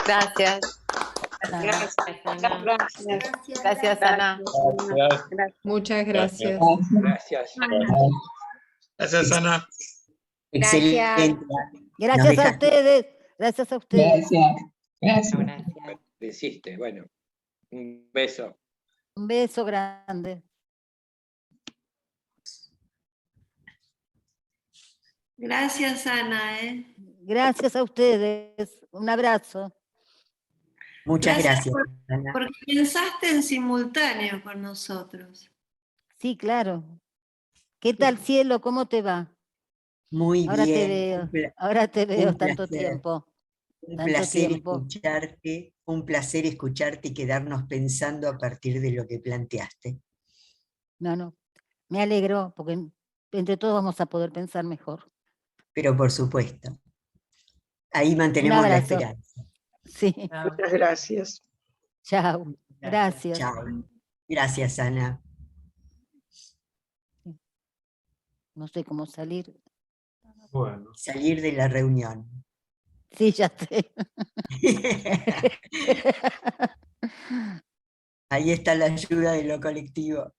Gracias. Gracias, Ana. Gracias, Ana. Muchas gracias. Gracias. Gracias, Ana. Excelente. Gracias a ustedes. Gracias a ustedes. Gracias. Deciste, bueno, un beso. Un beso grande. Gracias, Ana. Gracias a ustedes. Un abrazo. Muchas gracias. Porque pensaste en simultáneo con nosotros. Sí, claro. ¿Qué tal, cielo? ¿Cómo te va? Muy bien. Ahora te veo tanto placer. tiempo. Un placer escucharte y quedarnos pensando a partir de lo que planteaste. No, me alegro, porque entre todos vamos a poder pensar mejor. Pero por supuesto. Ahí mantenemos la esperanza. Sí. Muchas gracias. Chao. Gracias. Chao. Gracias, Ana. No sé cómo salir. Bueno. Salir de la reunión. Sí, ya sé. Ahí está la ayuda de lo colectivo.